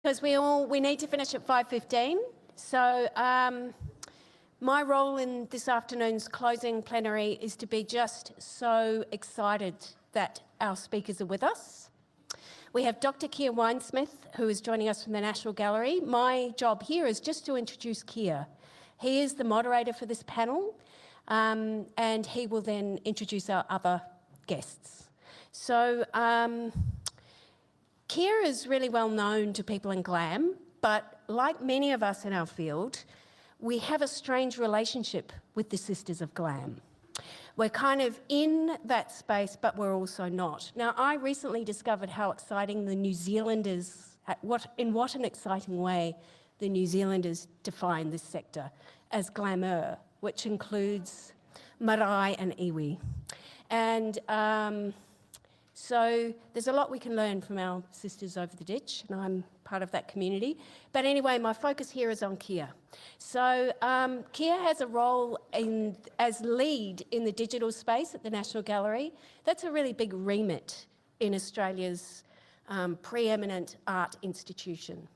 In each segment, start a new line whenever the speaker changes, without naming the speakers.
Because we need to finish at 5:15. So my role in this afternoon's closing plenary is to be just so excited that our speakers are with us. We have Dr. Keir Winesmith, who is joining us from the National Gallery. My job here is just to introduce Keir. He is the moderator for this panel, and he will then introduce our other guests. So Keir is really well known to people in GLAM, but like many of us in our field, we have a strange relationship with the Sisters of GLAM. We're kind of in that space, but we're also not. Now, I recently discovered how exciting the New Zealanders, in what an exciting way the New Zealanders define this sector as glamour, which includes marae and iwi. And so there's a lot we can learn from our sisters over the ditch, and I'm part of that community. But anyway, my focus here is on Keir. So Keir has a role as lead in the digital space at the National Gallery. That's a really big remit in Australia's preeminent art institution.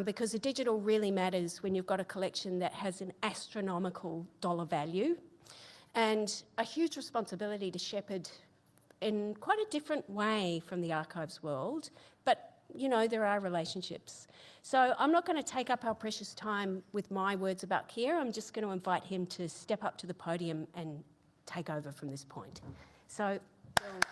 Because the digital really matters when you've got a collection that has an astronomical dollar value and a huge responsibility to shepherd in quite a different way from the archives world, but you know, there are relationships. So I'm not going to take up our precious time with my words about Keir. I'm just going to invite him to step up to the podium and take over from this point. So.
It's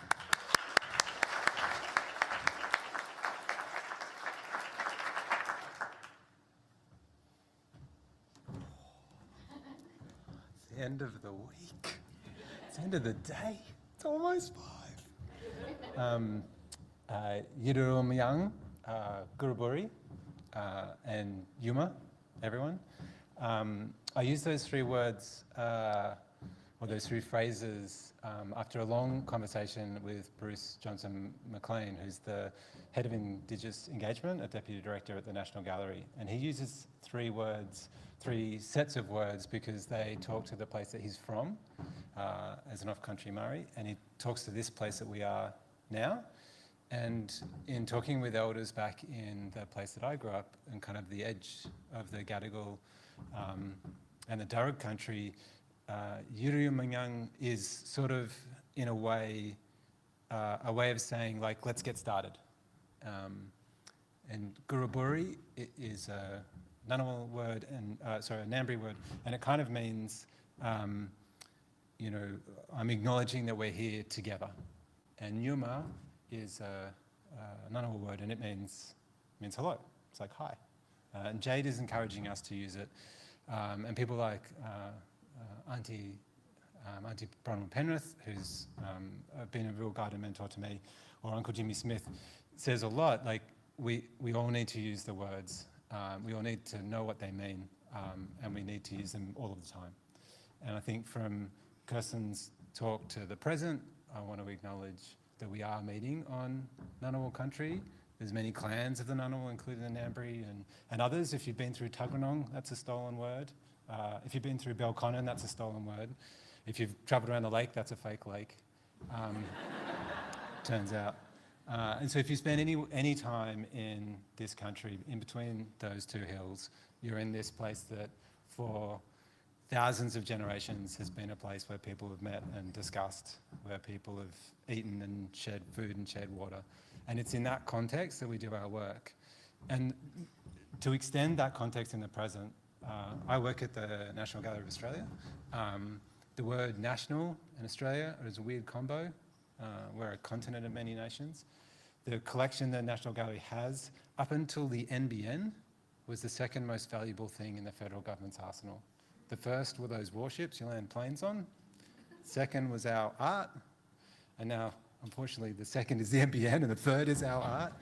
the end of the week. It's the end of the day. It's almost 5. Yiruumyang, Guruburi, and Yuma, everyone. I use those 3 words, or those 3 phrases, after a long conversation with Bruce Johnson-McLean, who's the head of Indigenous Engagement, a Deputy Director at the National Gallery. And he uses 3 words, 3 sets of words, because they talk to the place that he's from, as an off-country Māori, and he talks to this place that we are now. And in talking with elders back in the place that I grew up, and kind of the edge of the Gadigal and the Darug country, Yiruumyang is sort of, in a way of saying, like, let's get started. And Guruburi is a Ngunnawal word, and a Ngambri word, and it kind of means, you know, I'm acknowledging that we're here together. And Yuma is a Ngunnawal word, and it means hello. It's like hi. And Jade is encouraging us to use it, and people like Auntie Bronwyn Penrith, who's been a real guide and mentor to me, or Uncle Jimmy Smith, says a lot. Like we all need to use the words. We all need to know what they mean, and we need to use them all of the time. And I think from Kirsten's talk to the present, I want to acknowledge that we are meeting on Ngunnawal country. There's many clans of the Ngunnawal, including the Ngambri and others. If you've been through Tuggeranong, that's a stolen word. If you've been through Belconnen, that's a stolen word. If you've travelled around the lake, that's a fake lake, turns out. And so if you spend any time in this country, in between those 2 hills, you're in this place that for thousands of generations has been a place where people have met and discussed, where people have eaten and shared food and shared water. And it's in that context that we do our work. And to extend that context in the present, I work at the National Gallery of Australia. The word national and Australia is a weird combo. We're a continent of many nations. The collection the National Gallery has, up until the NBN, was the 2nd most valuable thing in the federal government's arsenal. The first were those warships you land planes on. 2nd was our art. And now, unfortunately, the 2nd is the NBN and the 3rd is our art.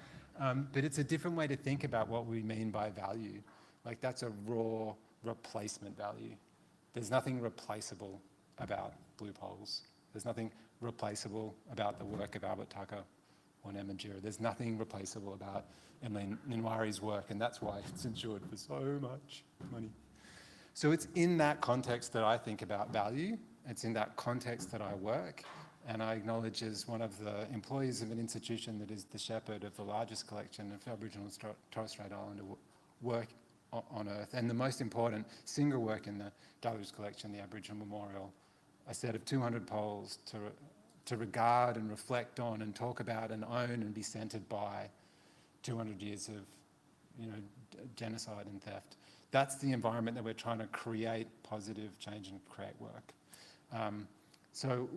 But it's a different way to think about what we mean by value. Like, that's a raw replacement value. There's nothing replaceable about blue poles. There's nothing replaceable about the work of Albert Tucker or Namatjira. There's nothing replaceable about Emily Nwari's work, and that's why it's insured for so much money. So it's in that context that I think about value. It's in that context that I work. and I acknowledge as one of the employees of an institution that is the shepherd of the largest collection of Aboriginal and Torres Strait Islander work on Earth, and the most important single work in the Deluge collection, the Aboriginal Memorial, a set of 200 poles to regard and reflect on and talk about and own and be centred by 200 years of, genocide and theft. That's the environment that we're trying to create positive change and create work. So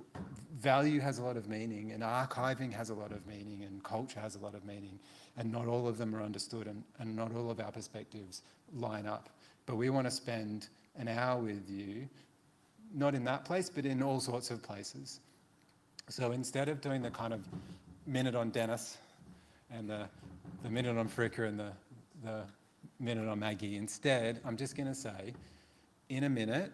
value has a lot of meaning, and archiving has a lot of meaning, and culture has a lot of meaning, and not all of them are understood, and not all of our perspectives line up. But we want to spend an hour with you, not in that place, but in all sorts of places. So instead of doing the kind of minute on Dennis and the minute on Fricka and the minute on Maggie, instead, I'm just going to say, in a minute,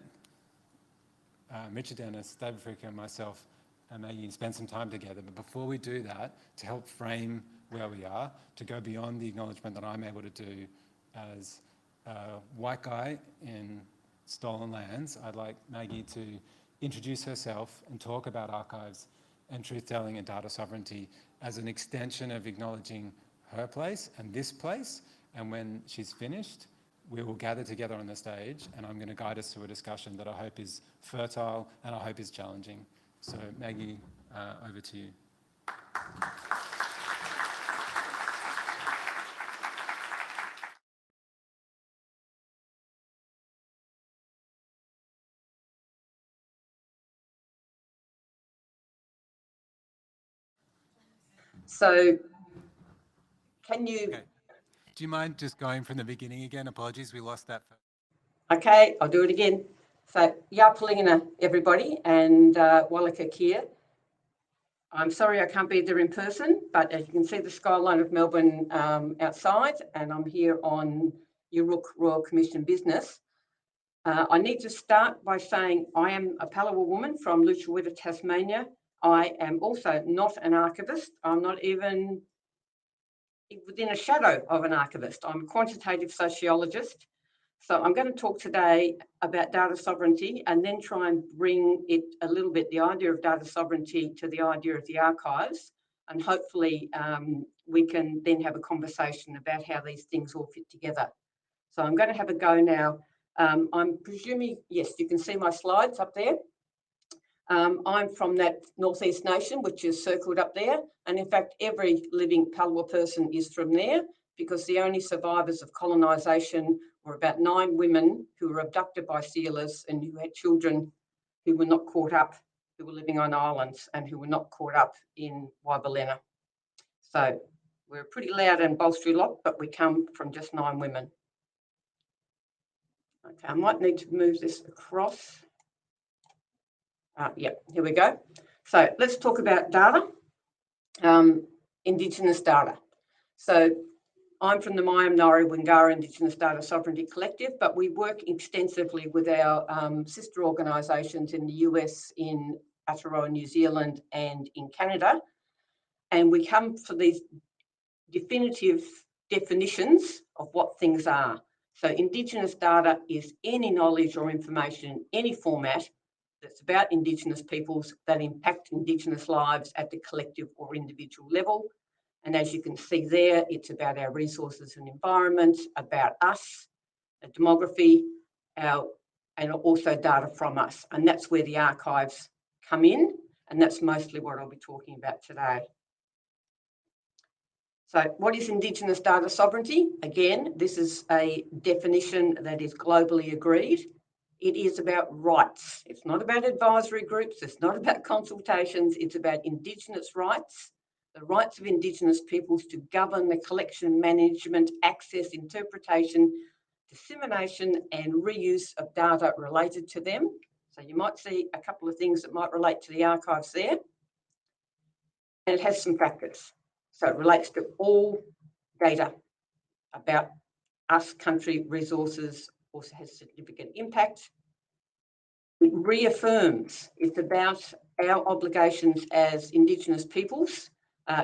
Richard Dennis, David Fricka and myself and Maggie spend some time together. But before we do that, to help frame where we are, to go beyond the acknowledgement that I'm able to do as a white guy in stolen lands, I'd like Maggie to introduce herself and talk about archives and truth-telling and data sovereignty as an extension of acknowledging her place and this place. And when she's finished, we will gather together on the stage, and I'm going to guide us through a discussion that I hope is fertile and I hope is challenging. So Maggie, over to you.
So can you...
Okay. Do you mind just going from the beginning again? Apologies, we lost that.
Okay, I'll do it again. So, Yapalingana, everybody, and Wallaka Kia. I'm sorry I can't be there in person, but as you can see the skyline of Melbourne outside, and I'm here on Yuruk Royal Commission business. I need to start by saying I am a Palawa woman from Lutruwita, Tasmania. I am also not an archivist. I'm not even within a shadow of an archivist. I'm a quantitative sociologist. So I'm going to talk today about data sovereignty and then try and bring it a little bit, the idea of data sovereignty to the idea of the archives. And hopefully we can then have a conversation about how these things all fit together. So I'm going to have a go now. I'm presuming, yes, you can see my slides up there. I'm from that Northeast nation, which is circled up there. And in fact, every living Palawa person is from there, because the only survivors of colonisation were about 9 women who were abducted by sealers and who had children who were not caught up, who were living on islands and who were not caught up in Waibalena. So we're a pretty loud and bolstery lot, but we come from just 9 women. Okay, I might need to move this across. Yeah, here we go. So let's talk about data, Indigenous data. So I'm from the Mayam-Ngari Wingara Indigenous Data Sovereignty Collective, but we work extensively with our sister organisations in the US, in Aotearoa, New Zealand, and in Canada. And we come for these definitive definitions of what things are. So Indigenous data is any knowledge or information in any format that's about Indigenous peoples that impact Indigenous lives at the collective or individual level. And as you can see there, it's about our resources and environment, about us, demography, and also data from us. And that's where the archives come in. And that's mostly what I'll be talking about today. So what is Indigenous data sovereignty? Again, this is a definition that is globally agreed. It is about rights. It's not about advisory groups. It's not about consultations. It's about Indigenous rights, the rights of Indigenous peoples to govern the collection, management, access, interpretation, dissemination, and reuse of data related to them. So you might see a couple of things that might relate to the archives there. And it has some factors. So it relates to all data about us, country, resources, also has significant impact. It reaffirms, it's about our obligations as Indigenous peoples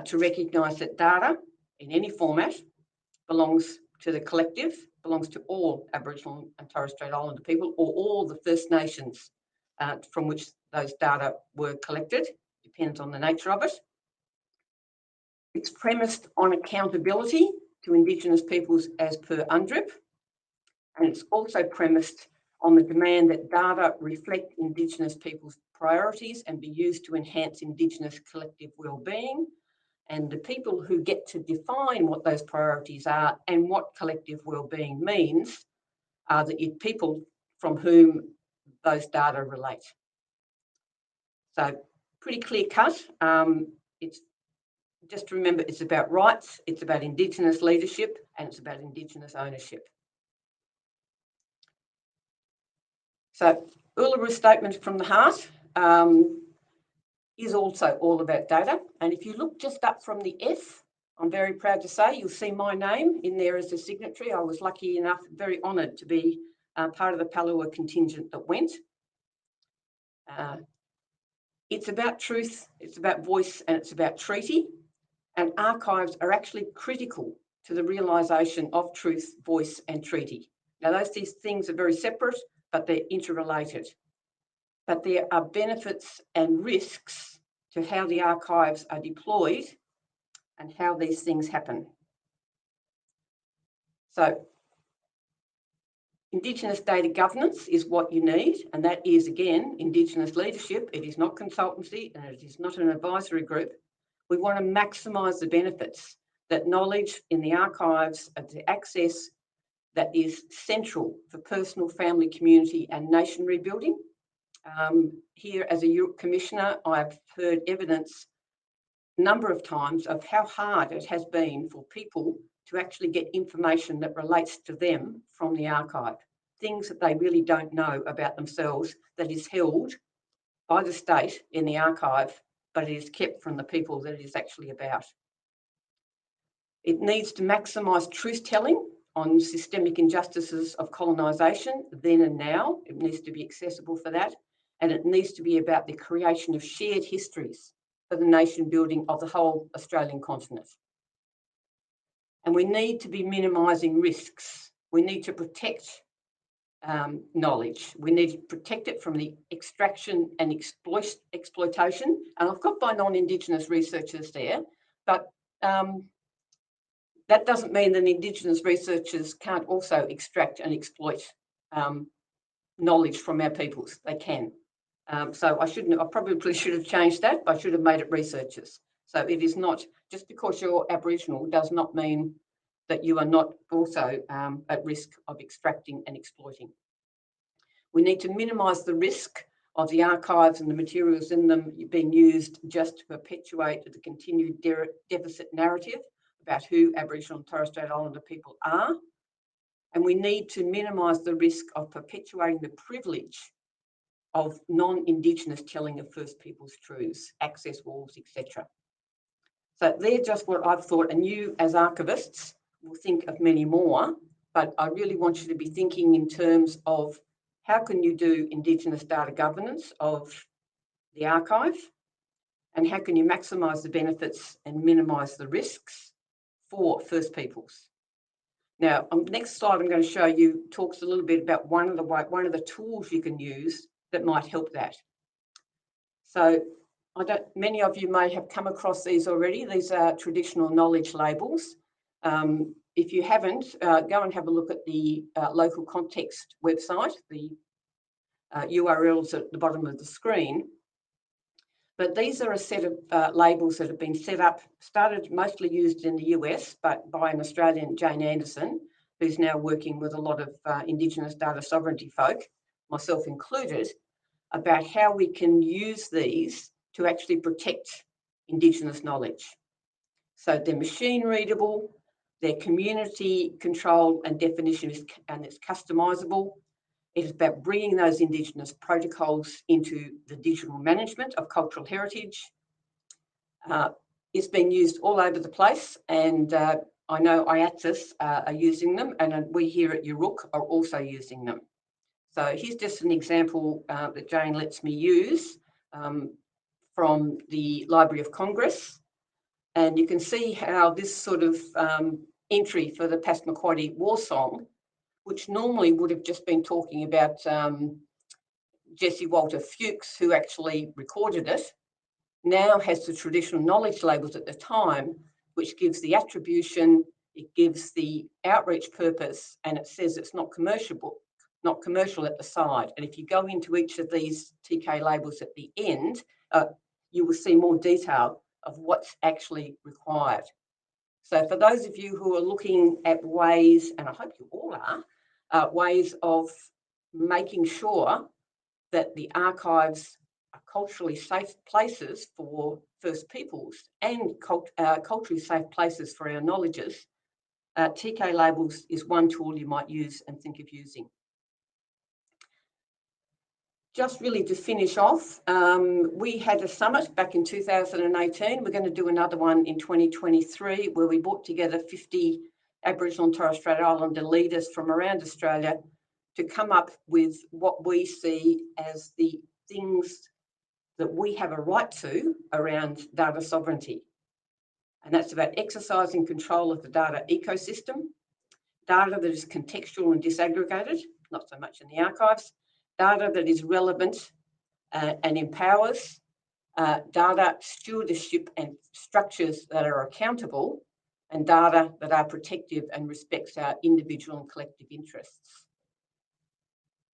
to recognise that data in any format belongs to the collective, belongs to all Aboriginal and Torres Strait Islander people, or all the First Nations from which those data were collected, depends on the nature of it. It's premised on accountability to Indigenous peoples as per UNDRIP, and it's also premised on the demand that data reflect Indigenous peoples' priorities and be used to enhance Indigenous collective well-being. And the people who get to define what those priorities are and what collective well-being means are the people from whom those data relate. So pretty clear cut. It's just remember, it's about rights, it's about Indigenous leadership, and it's about Indigenous ownership. So Uluru Statement from the Heart is also all about data. And if you look just up from the F, I'm very proud to say you'll see my name in there as a signatory. I was lucky enough, very honoured to be part of the Palua contingent that went. It's about truth, it's about voice, and it's about treaty. And archives are actually critical to the realisation of truth, voice, and treaty. Now, these things are very separate, but they're interrelated. But there are benefits and risks to how the archives are deployed and how these things happen. So, Indigenous data governance is what you need, and that is, again, Indigenous leadership. It is not consultancy, and it is not an advisory group. We want to maximise the benefits that knowledge in the archives, the access that is central for personal, family, community and nation rebuilding. Here as a Europe Commissioner, I've heard evidence a number of times of how hard it has been for people to actually get information that relates to them from the archive, things that they really don't know about themselves that is held by the state in the archive, but it is kept from the people that it is actually about. It needs to maximise truth-telling on systemic injustices of colonisation then and now. It needs to be accessible for that. And it needs to be about the creation of shared histories for the nation building of the whole Australian continent. And we need to be minimising risks. We need to protect knowledge. We need to protect it from the extraction and exploitation. And I've got my non-Indigenous researchers there, but that doesn't mean that Indigenous researchers can't also extract and exploit knowledge from our peoples. They can. So I probably should have changed that, but I should have made it researchers. So it is not, just because you're Aboriginal does not mean that you are not also at risk of extracting and exploiting. We need to minimise the risk of the archives and the materials in them being used just to perpetuate the continued deficit narrative about who Aboriginal and Torres Strait Islander people are. And we need to minimise the risk of perpetuating the privilege of non-Indigenous telling of First Peoples truths, access walls, etc. So they're just what I've thought, and you as archivists will think of many more, but I really want you to be thinking in terms of how can you do Indigenous data governance of the archive, and how can you maximise the benefits and minimise the risks for First Peoples. Now, on the next slide I'm going to show you talks a little bit about one of the tools you can use that might help that. So many of you may have come across these already. These are traditional knowledge labels. If you haven't, go and have a look at the local context website. The URL's at the bottom of the screen. But these are a set of labels that have been set up, started mostly used in the US, but by an Australian, Jane Anderson, who's now working with a lot of Indigenous data sovereignty folk, myself included, about how we can use these to actually protect Indigenous knowledge. So they're machine readable, they're community controlled and definition and it's customisable. It is about bringing those Indigenous protocols into the digital management of cultural heritage. It's been used all over the place, and I know IATSIS are using them, and we here at Uruk are also using them. So here's just an example that Jane lets me use from the Library of Congress. And you can see how this sort of entry for the Passamaquoddy war song, which normally would have just been talking about Maggie Walter, who actually recorded it, now has the traditional knowledge labels at the time, which gives the attribution, it gives the outreach purpose, and it says it's not commercial at the side. And if you go into each of these TK labels at the end, you will see more detail of what's actually required. So for those of you who are looking at ways, and I hope you all are, ways of making sure that the archives are culturally safe places for First Peoples and culturally safe places for our knowledges, TK labels is one tool you might use and think of using. Just really to finish off, we had a summit back in 2018. We're going to do another one in 2023 where we brought together 50 Aboriginal and Torres Strait Islander leaders from around Australia to come up with what we see as the things that we have a right to around data sovereignty. And that's about exercising control of the data ecosystem, data that is contextual and disaggregated, not so much in the archives, data that is relevant and empowers, data stewardship and structures that are accountable, and data that are protective and respects our individual and collective interests.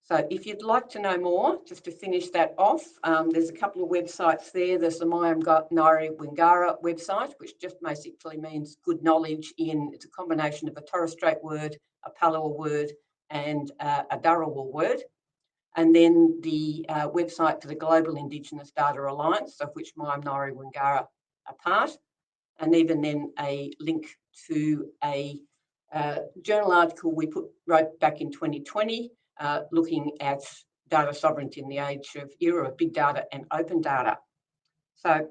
So if you'd like to know more, just to finish that off, there's a couple of websites there. There's the Mayam-Ngari Wingara website, which just basically means good knowledge it's a combination of a Torres Strait word, a Palawa word, and a Dharawal word. And then the website for the Global Indigenous Data Alliance, of which Mayam-Ngari Wingara are part, and even then a link to a journal article we wrote back in 2020, looking at data sovereignty in the era of big data and open data. So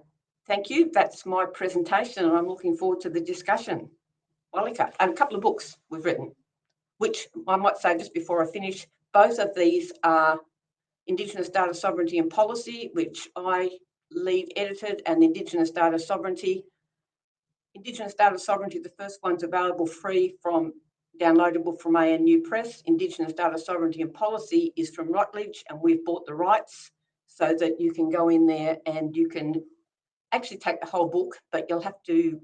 thank you. That's my presentation, and I'm looking forward to the discussion. Walika, and a couple of books we've written, which I might say just before I finish, both of these are Indigenous Data Sovereignty and Policy, which I lead edited, and Indigenous Data Sovereignty. Indigenous Data Sovereignty, the first one's available free downloadable from ANU Press. Indigenous Data Sovereignty and Policy is from Routledge, and we've bought the rights so that you can go in there and you can actually take the whole book, but you'll have to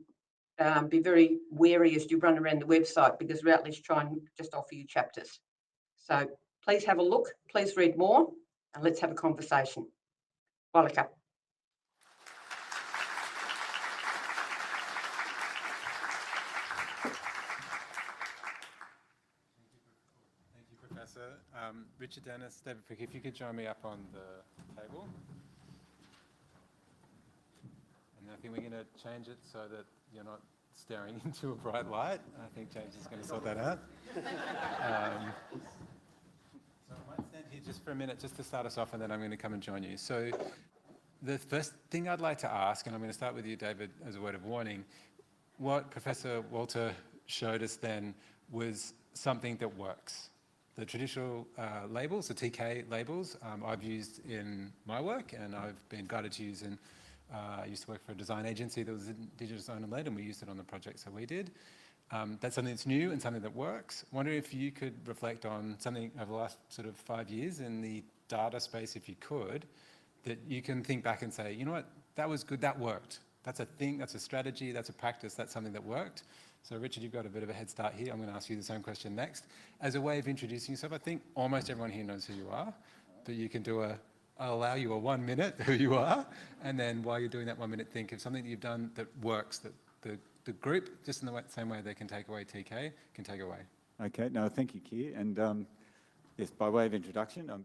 be very wary as you run around the website because Routledge try and just offer you chapters. So please have a look, please read more, and let's have a conversation. Walika.
Richard Dennis, David Prick, if you could join me up on the table. And I think we're going to change it so that you're not staring into a bright light. I think James is going to sort that out. So I might stand here just for a minute just to start us off, and then I'm going to come and join you. So the first thing I'd like to ask, and I'm going to start with you, David, as a word of warning, what Professor Walter showed us then was something that works. The traditional labels, the TK labels, I've used in my work, and I've been guided to use in, I used to work for a design agency that was Indigenous owned and led, and we used it on the projects that we did. That's something that's new and something that works. I wonder if you could reflect on something over the last sort of 5 years in the data space, if you could, that you can think back and say, you know what, that was good, that worked. That's a thing, that's a strategy, that's a practice, that's something that worked. So Richard, you've got a bit of a head start here. I'm going to ask you the same question next. As a way of introducing yourself, I think almost everyone here knows who you are, but you can do I'll allow you a 1 minute who you are, and then while you're doing that 1 minute, think of something that you've done that works, that the group, just in the same way they can take away TK, can take away.
Okay, no, thank you, Keir. And yes, by way of introduction, I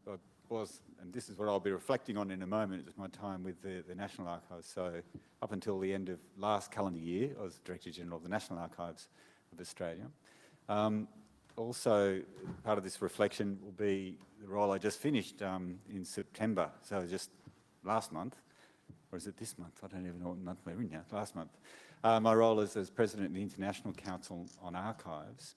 was, and this is what I'll be reflecting on in a moment, is my time with the National Archives. So up until the end of last calendar year, I was Director General of the National Archives of Australia. Also, part of this reflection will be the role I just finished in September. So just last month, or is it this month? I don't even know what month we're in now, last month. My role is as President of the International Council on Archives.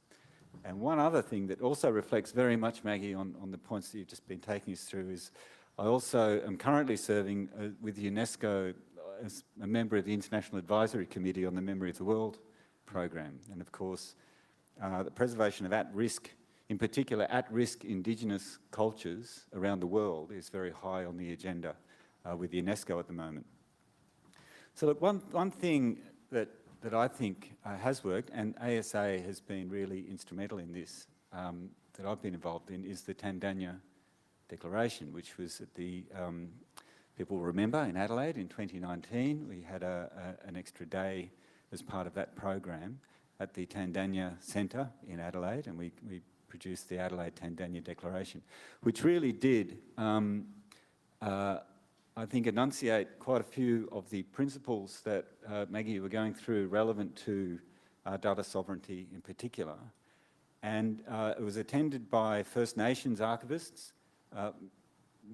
And one other thing that also reflects very much, Maggie, on the points that you've just been taking us through is I also am currently serving with UNESCO as a member of the International Advisory Committee on the Memory of the World program. And of course, the preservation of at-risk, in particular at-risk Indigenous cultures around the world is very high on the agenda with UNESCO at the moment. So look, one thing that I think has worked, and ASA has been really instrumental in this, that I've been involved in, is the Tandanya Declaration, which was at the, people will remember, in Adelaide in 2019. We had an extra day as part of that program at the Tandanya Centre in Adelaide, and we produced the Adelaide Tandanya Declaration, which really did, I think, enunciate quite a few of the principles that Maggie, you were going through, relevant to data sovereignty in particular. And it was attended by First Nations archivists,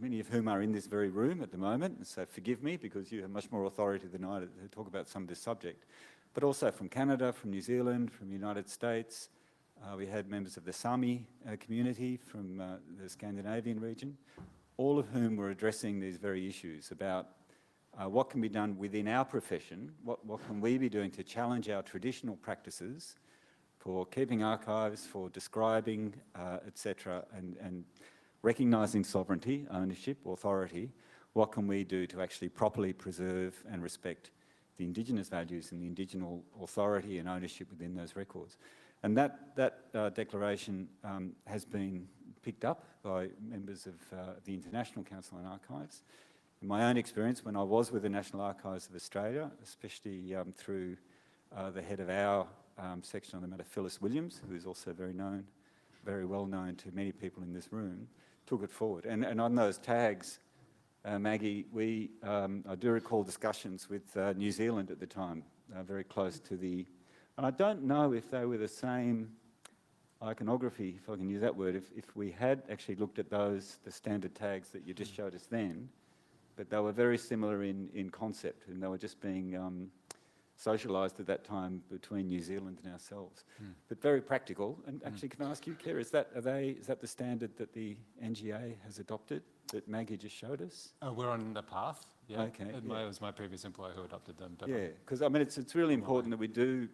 many of whom are in this very room at the moment, and so forgive me because you have much more authority than I to talk about some of this subject, but also from Canada, from New Zealand, from the United States. We had members of the Sami community from the Scandinavian region, all of whom were addressing these very issues about what can be done within our profession, what can we be doing to challenge our traditional practices for keeping archives, for describing, etc., and recognising sovereignty, ownership, authority. What can we do to actually properly preserve and respect the Indigenous values and the Indigenous authority and ownership within those records? And that declaration has been picked up by members of the International Council on Archives. In my own experience, when I was with the National Archives of Australia, especially through the head of our section on the matter, Phyllis Williams, who is also very well known to many people in this room, took it forward. And on those tags, Maggie, I do recall discussions with New Zealand at the time, very close to the, and I don't know if they were the same iconography, if I can use that word, if we had actually looked at those, the standard tags that you just showed us then, but they were very similar in concept, and they were just being socialised at that time between New Zealand and ourselves. But very practical. And actually, can I ask you, Kerr, is that the standard that the NGA has adopted that Maggie just showed us?
We're on the path. Yeah.
Okay.
It was my previous employer who adopted them. But
yeah, because I mean, it's really important that we do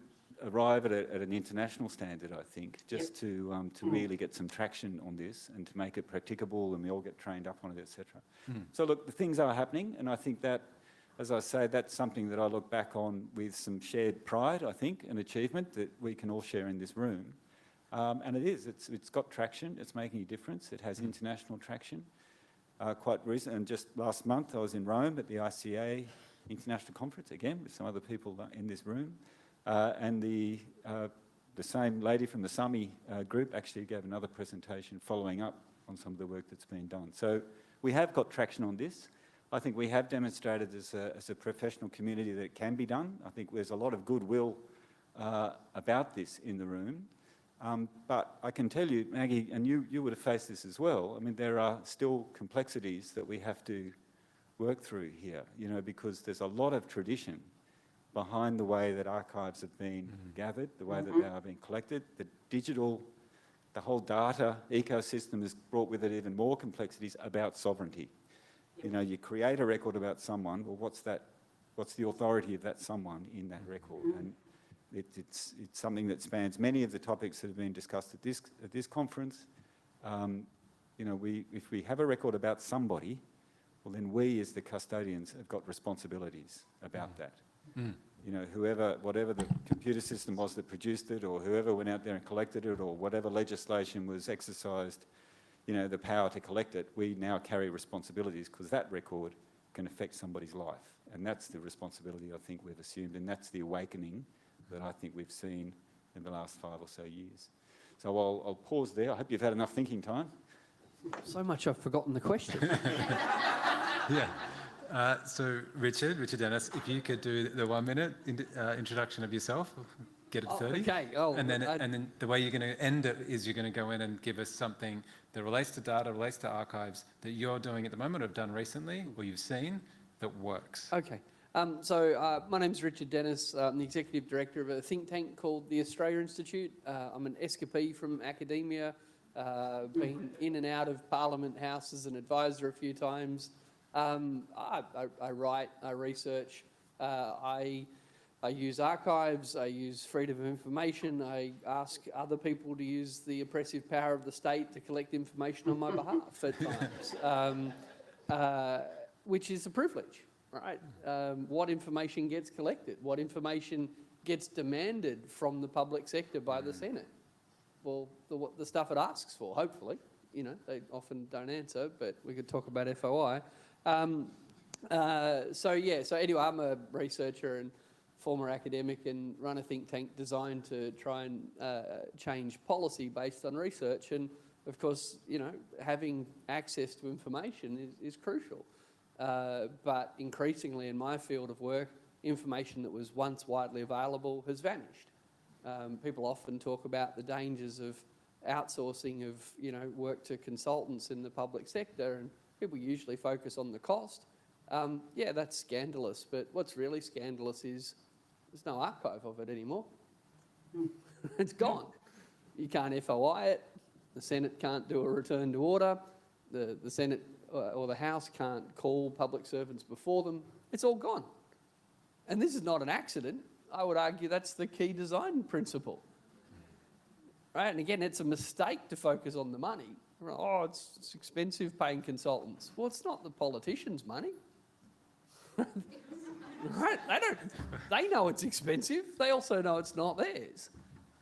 arrive at an international standard, I think, just to really get some traction on this and to make it practicable and we all get trained up on it, etc. So look, the things are happening, and I think that, as I say, that's something that I look back on with some shared pride, I think, and achievement that we can all share in this room. And it's got traction, it's making a difference, it has international traction. Quite recent, and just last month I was in Rome at the ICA International Conference, again, with some other people in this room. And the same lady from the Sami group actually gave another presentation following up on some of the work that's been done. So we have got traction on this. I think we have demonstrated as a professional community that it can be done. I think there's a lot of goodwill about this in the room. But I can tell you, Maggie, and you would have faced this as well, I mean, there are still complexities that we have to work through here, you know, because there's a lot of tradition behind the way that archives have been gathered, the way that they are being collected. The whole data ecosystem has brought with it even more complexities about sovereignty. You know, you create a record about someone, well, what's the authority of that someone in that record? And it's something that spans many of the topics that have been discussed at this conference. You know, if we have a record about somebody, well, then we as the custodians have got responsibilities about that. You know, whatever the computer system was that produced it, or whoever went out there and collected it, or whatever legislation was exercised, you know, the power to collect it, we now carry responsibilities because that record can affect somebody's life. And that's the responsibility I think we've assumed, and that's the awakening that I think we've seen in the last 5 or so years. So I'll pause there. I hope you've had enough thinking time.
So much I've forgotten the question.
yeah. So Richard Dennis, if you could do the 1 minute introduction of yourself, get it 30.
Okay.
And then the way you're going to end it is you're going to go in and give us something that relates to data, relates to archives that you're doing at the moment, or have done recently, or you've seen that works.
Okay. So my name's Richard Dennis. I'm the Executive Director of a think tank called the Australia Institute. I'm an escapee from academia, been in and out of Parliament House as an advisor a few times. I write, I research, I use archives, I use freedom of information, I ask other people to use the oppressive power of the state to collect information on my behalf at times, which is a privilege. right? What information gets collected? What information gets demanded from the public sector by the Senate? Well, the stuff it asks for, hopefully. You know, they often don't answer, but we could talk about FOI. So anyway, I'm a researcher and former academic and run a think tank designed to try and change policy based on research. And of course, you know, having access to information is crucial. But increasingly in my field of work, information that was once widely available has vanished. People often talk about the dangers of outsourcing of, you know, work to consultants in the public sector, and people usually focus on the cost. Yeah, that's scandalous, but what's really scandalous is there's no archive of it anymore. It's gone. You can't FOI it. The Senate can't do a return to order. The Senate or the House can't call public servants before them. It's all gone. And this is not an accident. I would argue that's the key design principle. Right? And again, it's a mistake to focus on the money. Oh, it's expensive paying consultants. Well, it's not the politicians' money. Right? They know it's expensive. They also know it's not theirs.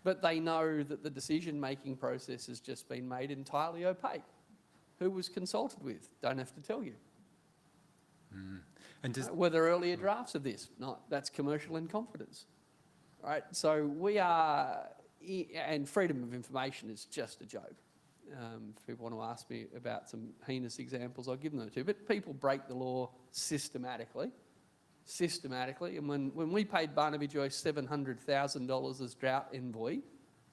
But they know that the decision-making process has just been made entirely opaque. Who was consulted with? Don't have to tell you.
And does,
Were there earlier drafts of this? No, that's commercial in confidence. Right? So we are, and freedom of information is just a joke. If people want to ask me about some heinous examples, I'll give them too. But people break the law systematically. And when we paid Barnaby Joyce $700,000 as drought envoy,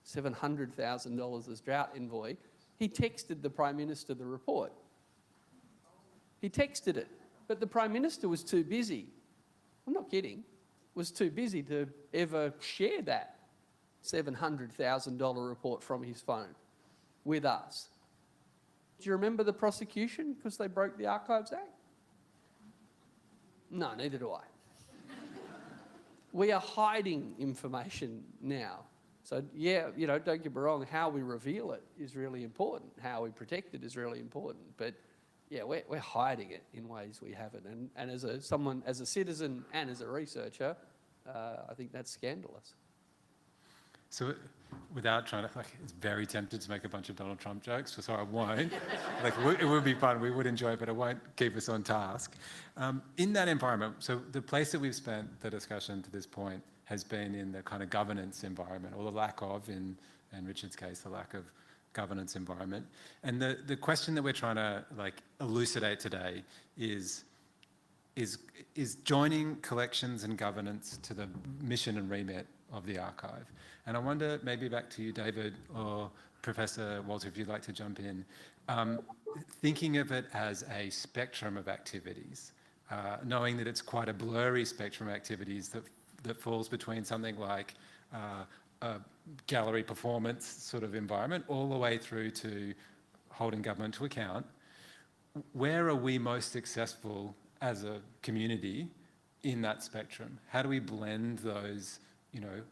$700,000 as drought envoy, he texted the Prime Minister the report. He texted it, but the Prime Minister was too busy. I'm not kidding. Was too busy to ever share that $700,000 report from his phone with us. Do you remember the prosecution because they broke the Archives Act? No, neither do I. We are hiding information now. So yeah, you know, don't get me wrong, how we reveal it is really important. How we protect it is really important. But yeah, we're hiding it in ways we haven't. And as a citizen and as a researcher, I think that's scandalous.
so without trying to, it's very tempted to make a bunch of Donald Trump jokes, so I won't. It would be fun, we would enjoy it, but it won't keep us on task. In that environment, so the place that we've spent the discussion to this point has been in the kind of governance environment, or the lack of, in Richard's case, the lack of governance environment. And the question that we're trying to elucidate today is joining collections and governance to the mission and remit of the archive. And I wonder, maybe back to you, David, or Professor Walter, if you'd like to jump in, thinking of it as a spectrum of activities, knowing that it's quite a blurry spectrum of activities that falls between something like a gallery performance sort of environment all the way through to holding government to account. Where are we most successful as a community in that spectrum? How do we blend those,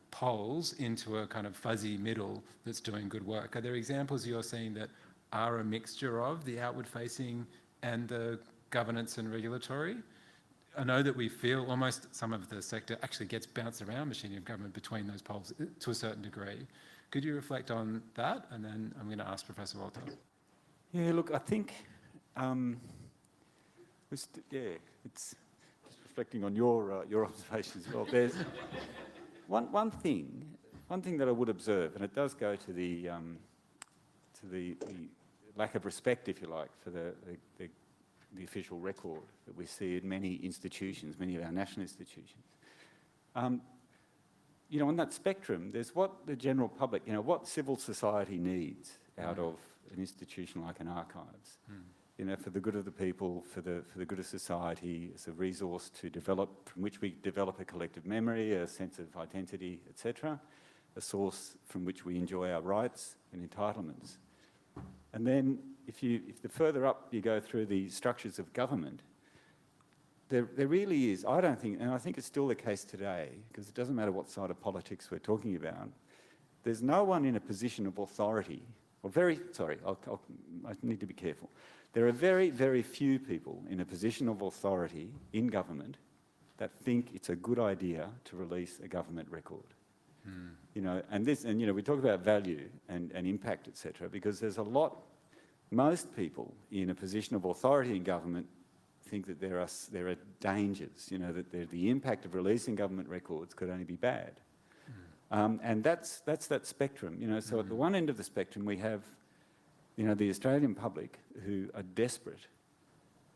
poles into a kind of fuzzy middle that's doing good work? Are there examples you're seeing that are a mixture of the outward facing and the governance and regulatory? I know that we feel almost some of the sector actually gets bounced around machinery of government between those poles to a certain degree. Could you reflect on that? And then I'm going to ask Professor Walter.
Yeah, look, I think, it's just reflecting on your observations as well. There's one thing that I would observe, and it does go to the lack of respect, if you like, for the official record that we see in many institutions, many of our national institutions. On that spectrum, there's what the general public, what civil society needs out of an institution like an archives. For the good of the people, for the good of society, as a resource to develop, from which we develop a collective memory, a sense of identity, etc., a source from which we enjoy our rights and entitlements. And then if the further up you go through the structures of government, there really is, I don't think, and I think it's still the case today, because it doesn't matter what side of politics we're talking about, there's no one in a position of authority I need to be careful. There are very, very few people in a position of authority in government that think it's a good idea to release a government record. You know, and we talk about value and impact, etc., because there's a lot. Most people in a position of authority in government think that there are dangers. You know, that the impact of releasing government records could only be bad. And that's that spectrum. You know, so at the one end of the spectrum we have, you know, the Australian public who are desperate.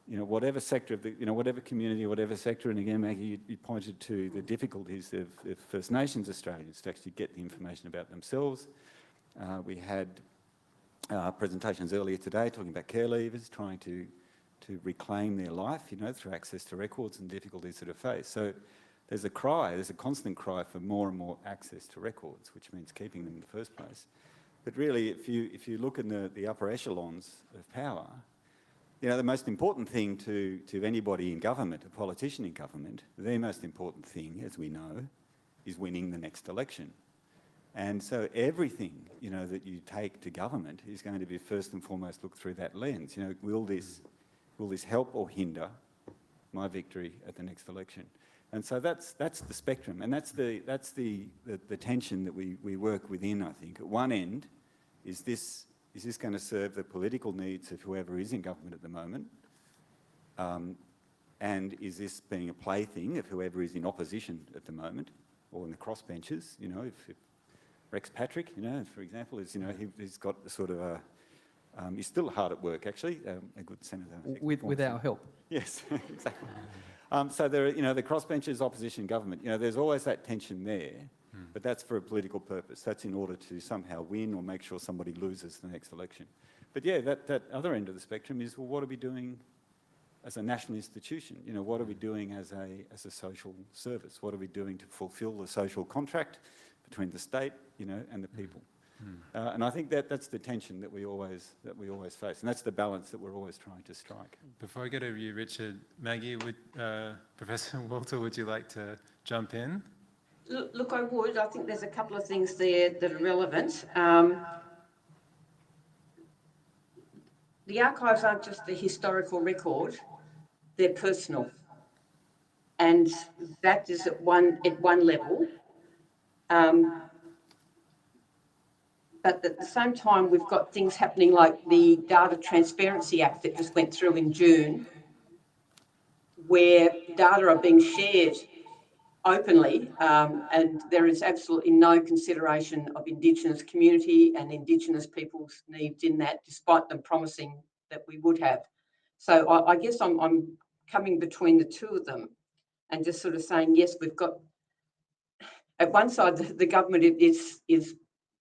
You know, whatever sector of the, you know, whatever community, whatever sector, and again, Maggie, you pointed to the difficulties of First Nations Australians to actually get the information about themselves. We had presentations earlier today talking about care leavers trying to reclaim their life, you know, through access to records and difficulties that are faced. So there's a constant cry for more and more access to records, which means keeping them in the first place. But really, if you look in the upper echelons of power, you know, the most important thing to anybody in government, a politician in government, the most important thing, as we know, is winning the next election. And so everything, you know, that you take to government is going to be first and foremost looked through that lens. You know, will this help or hinder my victory at the next election? And so that's the spectrum, and that's the tension that we work within. I think at one end, is this going to serve the political needs of whoever is in government at the moment? And is this being a plaything of whoever is in opposition at the moment, or in the crossbenchers? You know, if Rex Patrick, you know, for example, is, you know, he's got a sort of a he's still hard at work, actually, a good senator.
With our help.
Yes, exactly. So there are, you know, the crossbenchers, opposition, government. You know, there's always that tension there, but that's for a political purpose. That's in order to somehow win or make sure somebody loses the next election. But yeah, that other end of the spectrum is, well, what are we doing as a national institution? You know, what are we doing as a social service? What are we doing to fulfil the social contract between the state, you know, and the people? And I think that's the tension that we always face, and that's the balance that we're always trying to strike.
Before I go to you, Richard, Maggie, Professor Walter, would you like to jump in?
Look, I would. I think there's a couple of things there that are relevant. The archives aren't just a historical record, they're personal. And that is at one level. But at the same time, we've got things happening like the Data Transparency Act that just went through in June, where data are being shared openly, and there is absolutely no consideration of Indigenous community and Indigenous people's needs in that, despite them promising that we would have. So I guess I'm coming between the two of them and just sort of saying, yes, we've got, at one side, the government is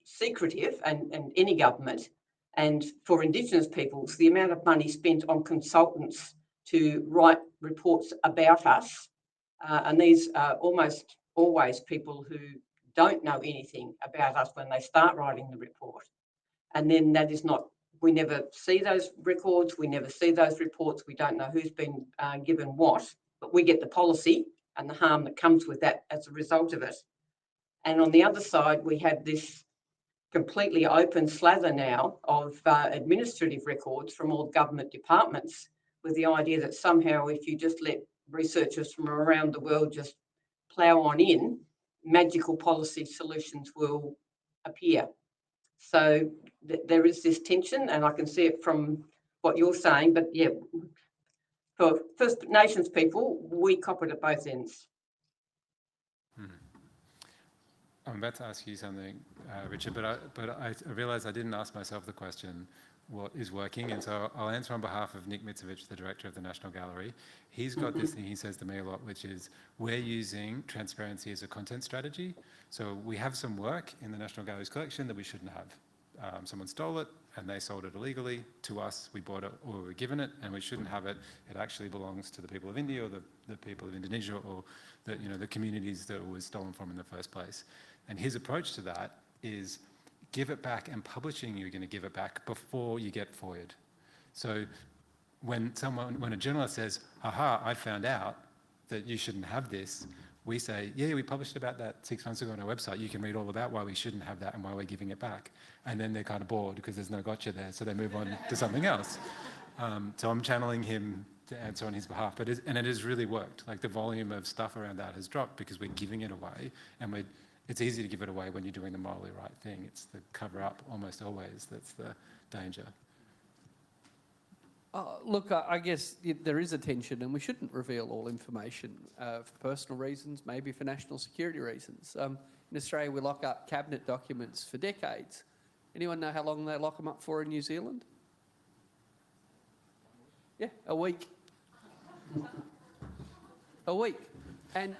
secretive, and any government, and for Indigenous peoples, the amount of money spent on consultants to write reports about us, and these are almost always people who don't know anything about us when they start writing the report. And then that is not, we never see those records, we never see those reports, we don't know who's been given what, but we get the policy and the harm that comes with that as a result of it. And on the other side, we have this completely open slather now of administrative records from all government departments, with the idea that somehow if you just let researchers from around the world just plough on in, magical policy solutions will appear. So there is this tension, and I can see it from what you're saying, but yeah, for First Nations people, we cop it at both ends.
I'm about to ask you something, Richard, but I realised I didn't ask myself the question, what is working? And so I'll answer on behalf of Nick Mitrovic, the director of the National Gallery. He's got this thing he says to me a lot, which is we're using transparency as a content strategy. So we have some work in the National Gallery's collection that we shouldn't have. Someone stole it and they sold it illegally to us. We bought it or we were given it, and we shouldn't have it. It actually belongs to the people of India or the people of Indonesia, or the communities that it was stolen from in the first place. And his approach to that is give it back, and publishing, you're going to give it back before you get FOIA'd. So when a journalist says, aha, I found out that you shouldn't have this, we say, yeah, we published about that 6 months ago on our website. You can read all about why we shouldn't have that and why we're giving it back. And then they're kind of bored because there's no gotcha there, so they move on to something else. So I'm channeling him to answer on his behalf, but it has really worked. Like the volume of stuff around that has dropped because we're giving it away, and it's easy to give it away when you're doing the morally right thing. It's the cover up almost always that's the danger.
Look, I guess there is a tension, and we shouldn't reveal all information for personal reasons, maybe for national security reasons. In Australia, we lock up cabinet documents for decades. Anyone know how long they lock them up for in New Zealand? Yeah, a week. A week. And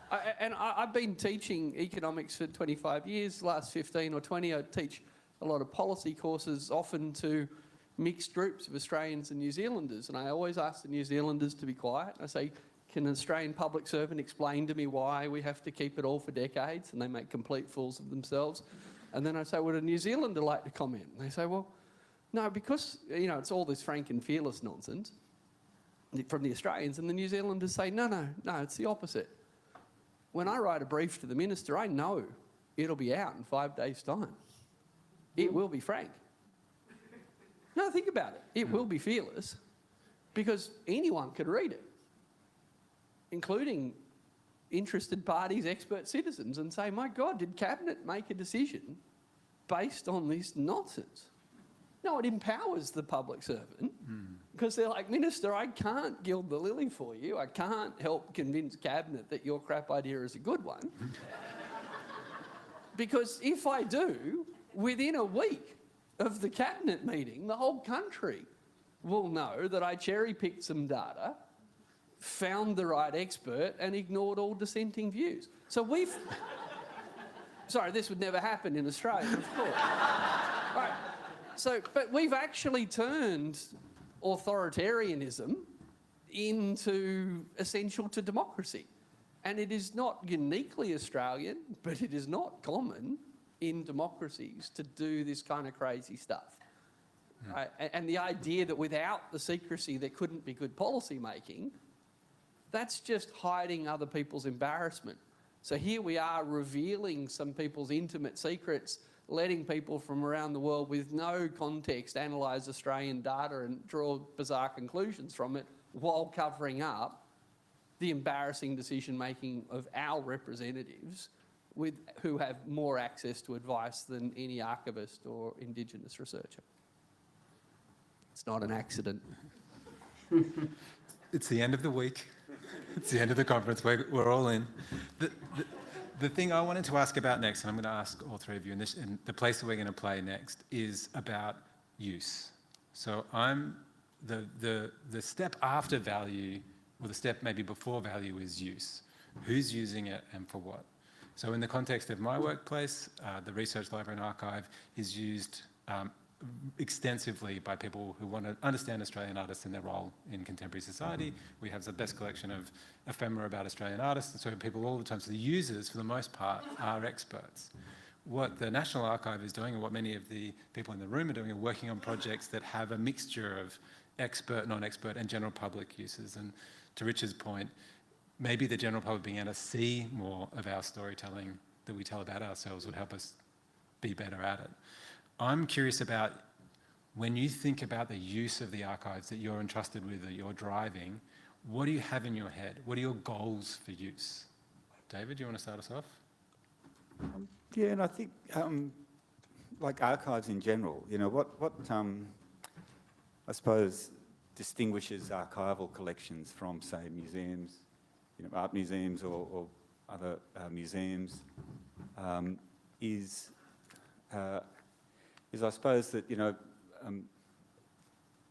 I've been teaching economics for 25 years. The last 15 or 20, I teach a lot of policy courses, often to mixed groups of Australians and New Zealanders. And I always ask the New Zealanders to be quiet. I say, can an Australian public servant explain to me why we have to keep it all for decades? And they make complete fools of themselves. And then I say, would a New Zealander like to comment? And they say, well, no, because, it's all this frank and fearless nonsense from the Australians. And the New Zealanders say, no, it's the opposite. When I write a brief to the minister, I know it'll be out in 5 days' time. It will be frank. No, think about it. It will be fearless because anyone could read it, including interested parties, expert citizens, and say, my God, did Cabinet make a decision based on this nonsense? No, it empowers the public servant because they're like, Minister, I can't gild the lily for you. I can't help convince Cabinet that your crap idea is a good one. Because if I do, within a week of the Cabinet meeting, the whole country will know that I cherry-picked some data, found the right expert, and ignored all dissenting views. So we've... Sorry, this would never happen in Australia, of course. Right. So, but we've actually turned authoritarianism into essential to democracy. And it is not uniquely Australian, but it is not common in democracies to do this kind of crazy stuff. Right? And the idea that without the secrecy there couldn't be good policy making, that's just hiding other people's embarrassment. So here we are revealing some people's intimate secrets, letting people from around the world with no context analyse Australian data and draw bizarre conclusions from it while covering up the embarrassing decision-making of our representatives who have more access to advice than any archivist or Indigenous researcher. It's not an accident.
It's the end of the week. It's the end of the conference. We're all in. The thing I wanted to ask about next, and I'm going to ask all three of you, and the place that we're going to play next is about use. So the step after value, or the step maybe before value, is use. Who's using it and for what? So in the context of my workplace, the Research Library and Archive is used extensively by people who want to understand Australian artists and their role in contemporary society. We have the best collection of ephemera about Australian artists, and so people all the time, so the users for the most part are experts. What the National Archive is doing, and what many of the people in the room are doing, are working on projects that have a mixture of expert, non-expert and general public uses. And to Richard's point, maybe the general public being able to see more of our storytelling that we tell about ourselves would help us be better at it. I'm curious about, when you think about the use of the archives that you're entrusted with, that you're driving, what do you have in your head? What are your goals for use? David, do you want to start us off?
Yeah, and I think, like archives in general, what I suppose distinguishes archival collections from, say, museums, art museums or other museums, is I suppose that,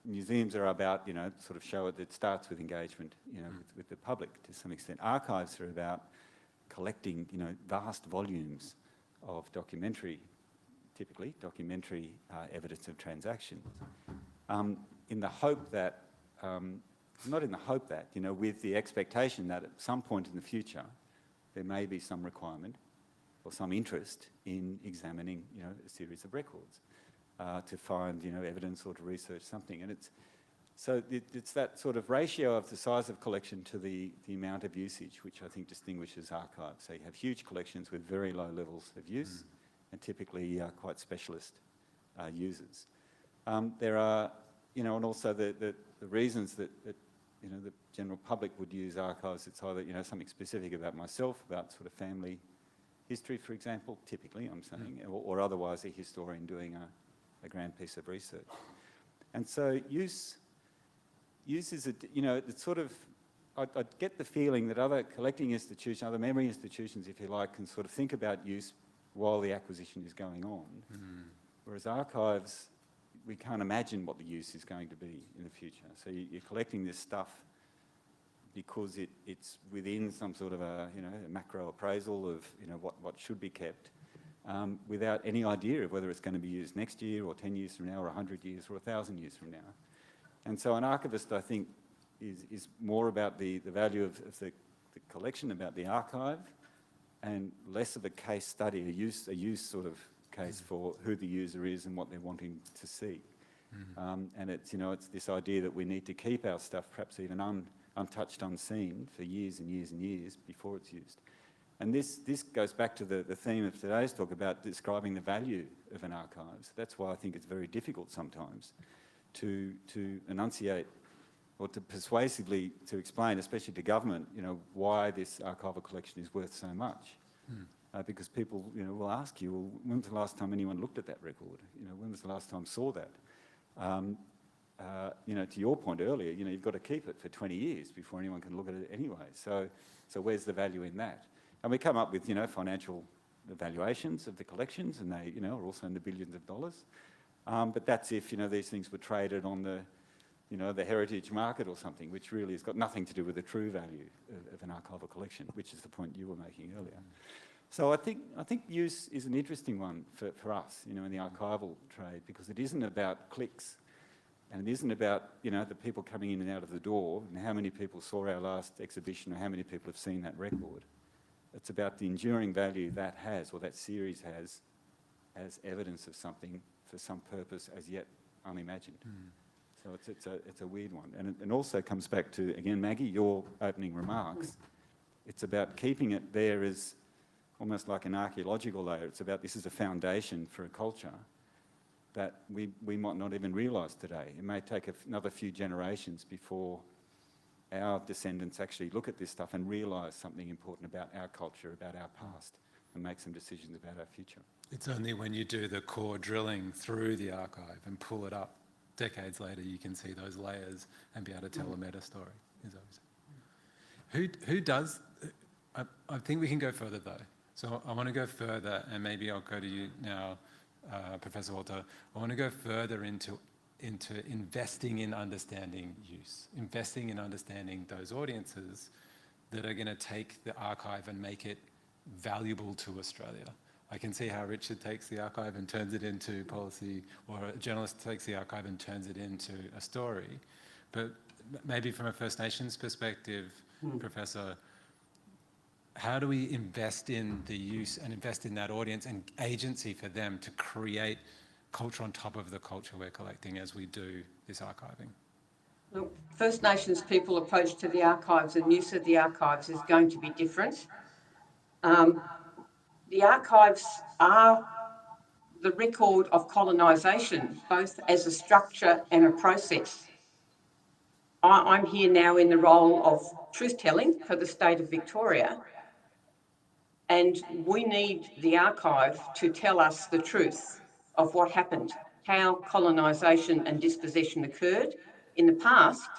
museums are about, sort of show it starts with engagement, with the public to some extent. Archives are about collecting, vast volumes of typically documentary evidence of transactions, in the hope that, not in the hope that, with the expectation that at some point in the future, there may be some requirement or some interest in examining, a series of records to find, evidence or to research something. And So it's that sort of ratio of the size of collection to the amount of usage, which I think distinguishes archives. So you have huge collections with very low levels of use and typically quite specialist users. There are, you know, and also the reasons that you know, the general public would use archives, it's either, you know, something specific about myself, about sort of family history, for example, typically I'm saying, or otherwise a historian doing a grand piece of research. And so use is, you know, it's sort of, I get the feeling that other collecting institutions, other memory institutions, if you like, can sort of think about use while the acquisition is going on. Whereas archives, we can't imagine what the use is going to be in the future. So you're collecting this stuff because it's within some sort of a, you know, a macro appraisal of, you know, what should be kept, without any idea of whether it's going to be used next year or 10 years from now or 100 years or 1,000 years from now. And so an archivist, I think, is more about the value of the collection, about the archive, and less of a case study, a use sort of case for who the user is and what they're wanting to see. And it's, you know, it's this idea that we need to keep our stuff perhaps even untouched, unseen for years and years and years before it's used. And this goes back to the theme of today's talk about describing the value of an archive. So that's why I think it's very difficult sometimes to enunciate or to persuasively to explain, especially to government, you know, why this archival collection is worth so much. Because people, you know, will ask you, well, when was the last time anyone looked at that record? You know, when was the last time saw that? You know, to your point earlier, you know, you've got to keep it for 20 years before anyone can look at it anyway. So where's the value in that? And we come up with, you know, financial evaluations of the collections, and they, you know, are also in the billions of dollars. But that's if, you know, these things were traded on the, you know, the heritage market or something, which really has got nothing to do with the true value of an archival collection, which is the point you were making earlier. So I think use is an interesting one for us, you know, in the archival trade, because it isn't about clicks, and it isn't about, you know, the people coming in and out of the door and how many people saw our last exhibition or how many people have seen that record. It's about the enduring value that has, or that series has, as evidence of something for some purpose as yet unimagined. So it's a weird one, and it also comes back to, again, Maggie, your opening remarks. It's about keeping it there as almost like an archaeological layer. It's about, this is a foundation for a culture that we might not even realise today. It may take another few generations before our descendants actually look at this stuff and realise something important about our culture, about our past, and make some decisions about our future.
It's only when you do the core drilling through the archive and pull it up decades later, you can see those layers and be able to tell a meta story. Who does? I think we can go further though. So I want to go further, and maybe I'll go to you now, Professor Walter. I want to go further into investing in understanding use, investing in understanding those audiences that are going to take the archive and make it valuable to Australia. I can see how Richard takes the archive and turns it into policy, or a journalist takes the archive and turns it into a story. But maybe from a First Nations perspective, Professor, how do we invest in the use and invest in that audience and agency for them to create culture on top of the culture we're collecting as we do this archiving?
Look, First Nations people approach to the archives and use of the archives is going to be different. The archives are the record of colonisation, both as a structure and a process. I'm here now in the role of truth-telling for the state of Victoria, and we need the archive to tell us the truth of what happened, how colonisation and dispossession occurred in the past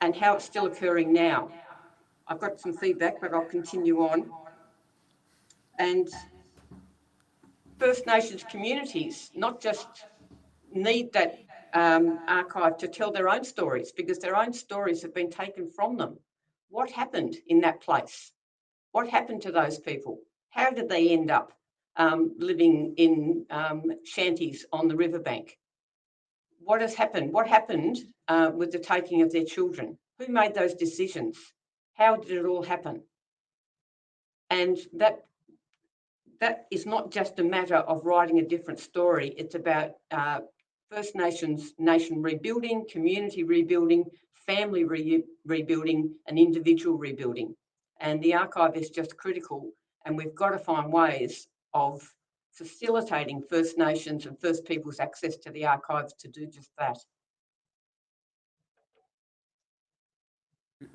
and how it's still occurring now. I've got some feedback, but I'll continue on. And First Nations communities not just need that archive to tell their own stories, because their own stories have been taken from them. What happened in that place? What happened to those people? How did they end up living in shanties on the riverbank? What has happened? What happened with the taking of their children? Who made those decisions? How did it all happen? And that is not just a matter of writing a different story. It's about First Nations nation rebuilding, community rebuilding, family rebuilding, and individual rebuilding. And the archive is just critical, and we've got to find ways of facilitating First Nations and First Peoples access to the archives to do just that.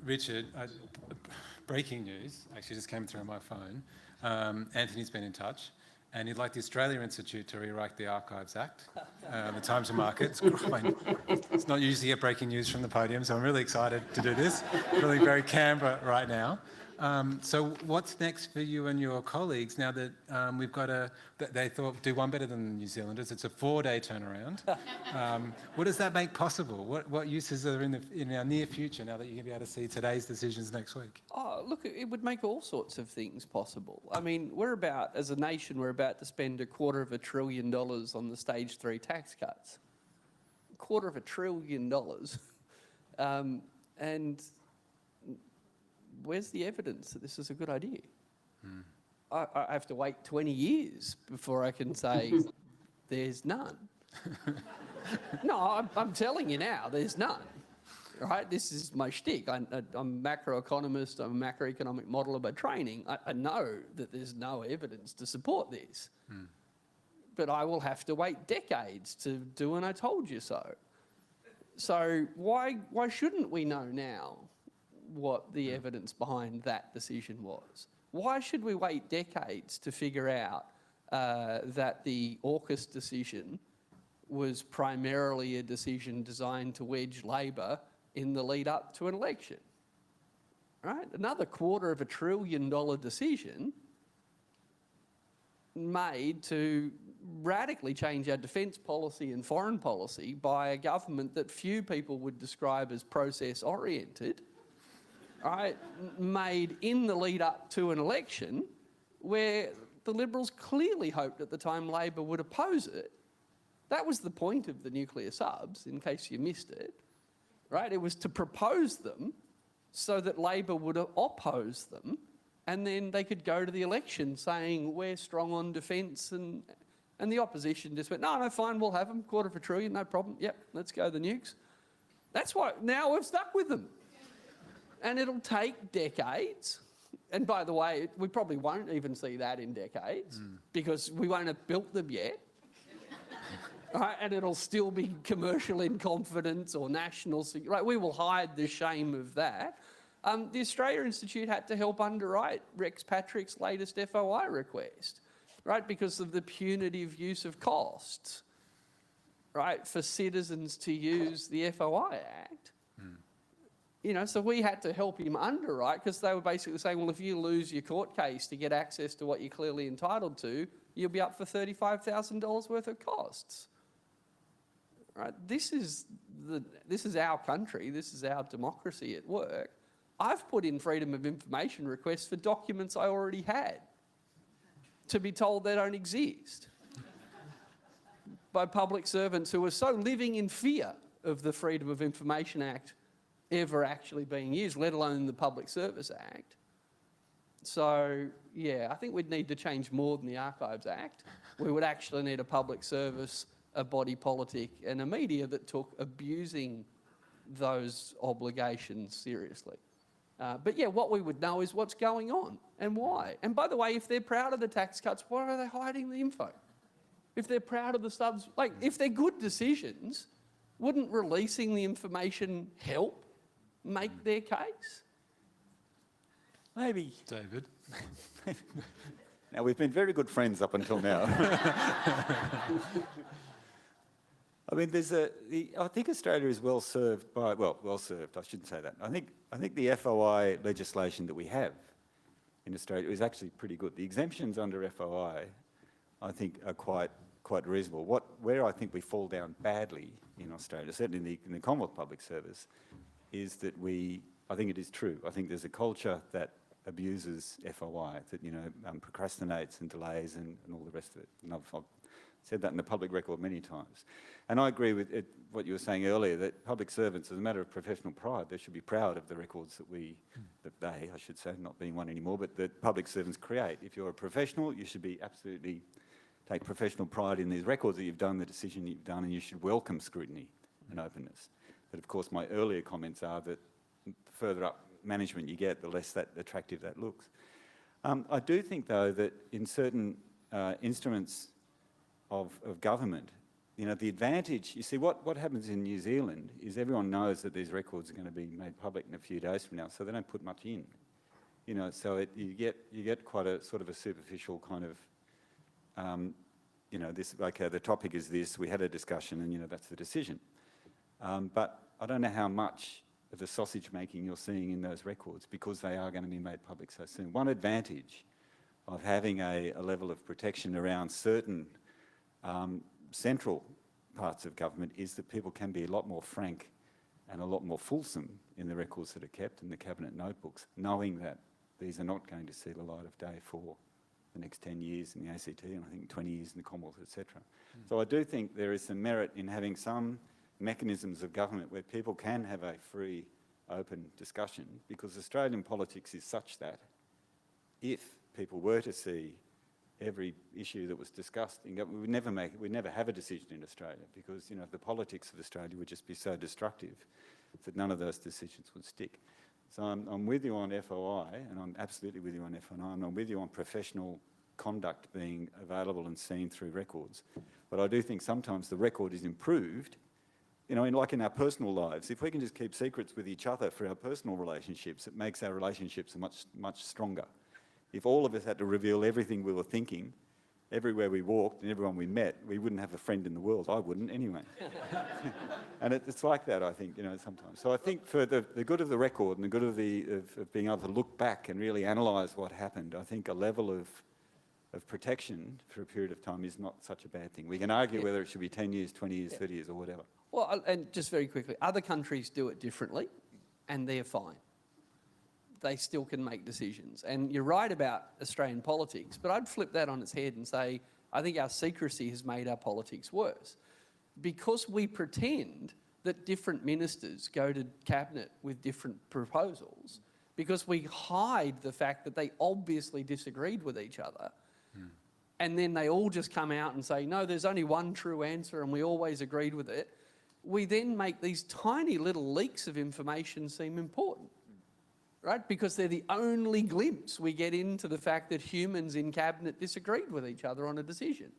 Richard, breaking news, actually just came through on my phone. Anthony's been in touch and he'd like the Australia Institute to rewrite the Archives Act, the time to market. It's not usually get breaking news from the podium, so I'm really excited to do this. Really very Canberra right now. So what's next for you and your colleagues now that we've got they thought do one better than the New Zealanders? It's a 4-day turnaround. What does that make possible? What uses are in our near future now that you're going to be able to see today's decisions next week?
Oh, look, it would make all sorts of things possible. I mean, as a nation, we're about to spend $250 billion on the stage 3 tax cuts. $250 billion. And where's the evidence that this is a good idea? I have to wait 20 years before I can say there's none. No, I'm telling you now, there's none. Right? This is my shtick. I'm a macroeconomist, I'm a macroeconomic modeler by training. I know that there's no evidence to support this. But I will have to wait decades to do an I told you so. So why shouldn't we know now what the evidence behind that decision was? Why should we wait decades to figure out that the AUKUS decision was primarily a decision designed to wedge Labor in the lead up to an election? Right? Another $250 billion decision made to radically change our defence policy and foreign policy by a government that few people would describe as process-oriented, right, made in the lead up to an election where the Liberals clearly hoped at the time Labor would oppose it. That was the point of the nuclear subs, in case you missed it, right? It was to propose them so that Labor would oppose them, and then they could go to the election saying, we're strong on defence, and the opposition just went, no, fine, we'll have them, $250 billion, no problem, yep, let's go the nukes. That's why now we've stuck with them. And it'll take decades. And by the way, we probably won't even see that in decades because we won't have built them yet. Right? And it'll still be commercial in confidence or national security. Right? We will hide the shame of that. The Australia Institute had to help underwrite Rex Patrick's latest FOI request, right? Because of the punitive use of costs, right, for citizens to use the FOI Act. You know, so we had to help him underwrite because they were basically saying, well, if you lose your court case to get access to what you're clearly entitled to, you'll be up for $35,000 worth of costs. Right? This is our country. This is our democracy at work. I've put in freedom of information requests for documents I already had to be told they don't exist by public servants who are so living in fear of the Freedom of Information Act ever actually being used, let alone the Public Service Act. So, yeah, I think we'd need to change more than the Archives Act. We would actually need a public service, a body politic, and a media that took abusing those obligations seriously. But yeah, what we would know is what's going on and why. And by the way, if they're proud of the tax cuts, why are they hiding the info? If they're proud of the subs, like if they're good decisions, wouldn't releasing the information help make their case?
Maybe.
David?
Now, we've been very good friends up until now. I mean, I think Australia is well served by, well served, I shouldn't say that. I think the FOI legislation that we have in Australia is actually pretty good. The exemptions under FOI, I think, are quite reasonable. Where I think we fall down badly in Australia, certainly in the Commonwealth Public Service, is that I think it is true. I think there's a culture that abuses FOI, that, procrastinates and delays and all the rest of it. And I've said that in the public record many times. And I agree with what you were saying earlier, that public servants, as a matter of professional pride, they should be proud of the records that they, I should say, not being one anymore, but that public servants create. If you're a professional, you should be absolutely take professional pride in these records that you've done, the decision that you've done, and you should welcome scrutiny and openness. But of course, my earlier comments are that the further up management you get, the less that attractive that looks. I do think, though, that in certain instruments of government, you know, the advantage, you see, what happens in New Zealand is everyone knows that these records are going to be made public in a few days from now, so they don't put much in. You know, so you get quite a sort of a superficial kind of, you know, this, okay, the topic is this, we had a discussion and, you know, that's the decision. But I don't know how much of the sausage making you're seeing in those records because they are going to be made public so soon. One advantage of having a level of protection around certain central parts of government is that people can be a lot more frank and a lot more fulsome in the records that are kept in the cabinet notebooks, knowing that these are not going to see the light of day for the next 10 years in the ACT and I think 20 years in the Commonwealth, etc. So I do think there is some merit in having some mechanisms of government where people can have a free, open discussion, because Australian politics is such that if people were to see every issue that was discussed in government, we'd never have a decision in Australia, because, you know, the politics of Australia would just be so destructive that none of those decisions would stick. So I'm with you on FOI, and I'm absolutely with you on FOI, and I'm with you on professional conduct being available and seen through records. But I do think sometimes the record is improved, you know, like in our personal lives. If we can just keep secrets with each other for our personal relationships, it makes our relationships much, much stronger. If all of us had to reveal everything we were thinking, everywhere we walked and everyone we met, we wouldn't have a friend in the world. I wouldn't anyway. And it's like that, I think, you know, sometimes. So I think for the good of the record and the good of being able to look back and really analyse what happened, I think a level of protection for a period of time is not such a bad thing. We can argue whether it should be 10 years, 20 years, 30 years or whatever.
Well, and just very quickly, other countries do it differently and they're fine. They still can make decisions. And you're right about Australian politics, but I'd flip that on its head and say, I think our secrecy has made our politics worse. Because we pretend that different ministers go to cabinet with different proposals, because we hide the fact that they obviously disagreed with each other, and then they all just come out and say, no, there's only one true answer and we always agreed with it, we then make these tiny little leaks of information seem important. Right? Because they're the only glimpse we get into the fact that humans in cabinet disagreed with each other on a decision.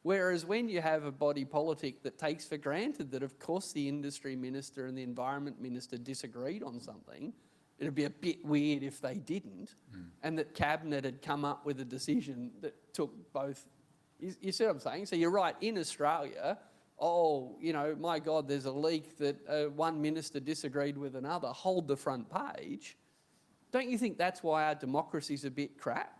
Whereas when you have a body politic that takes for granted that of course the industry minister and the environment minister disagreed on something, it'd be a bit weird if they didn't, and that cabinet had come up with a decision that took both. You see what I'm saying? So you're right, in Australia, oh, you know, my God, there's a leak that one minister disagreed with another, hold the front page. Don't you think that's why our democracy's a bit crap?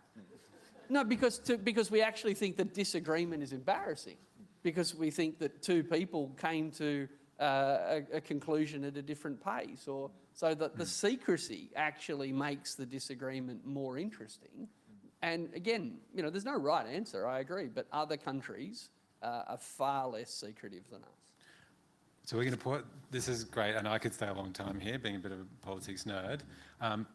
No, because we actually think that disagreement is embarrassing, because we think that two people came to a conclusion at a different pace, or so that the secrecy actually makes the disagreement more interesting. And again, you know, there's no right answer, I agree, but other countries are far less secretive than us.
So we're going to put, this is great, and I could stay a long time here, being a bit of a politics nerd,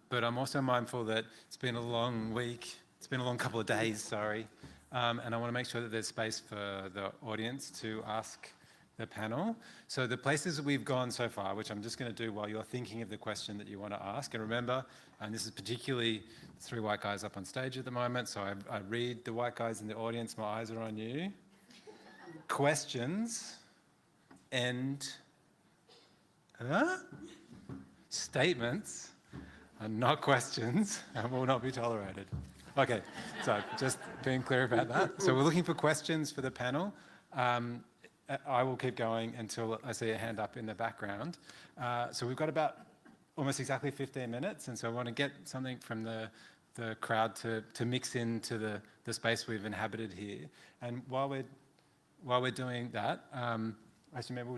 but I'm also mindful that it's been a long week, it's been a long couple of days, sorry, and I want to make sure that there's space for the audience to ask the panel. So the places that we've gone so far, which I'm just going to do while you're thinking of the question that you want to ask, and remember, and this is particularly 3 white guys up on stage at the moment, so I read the white guys in the audience, my eyes are on you. Questions and statements and not questions and will not be tolerated. Okay, so just being clear about that. So we're looking for questions for the panel. I will keep going until I see a hand up in the background. So we've got about almost exactly 15 minutes, and so I want to get something from the crowd to mix into the space we've inhabited here. And while we're doing that, actually, maybe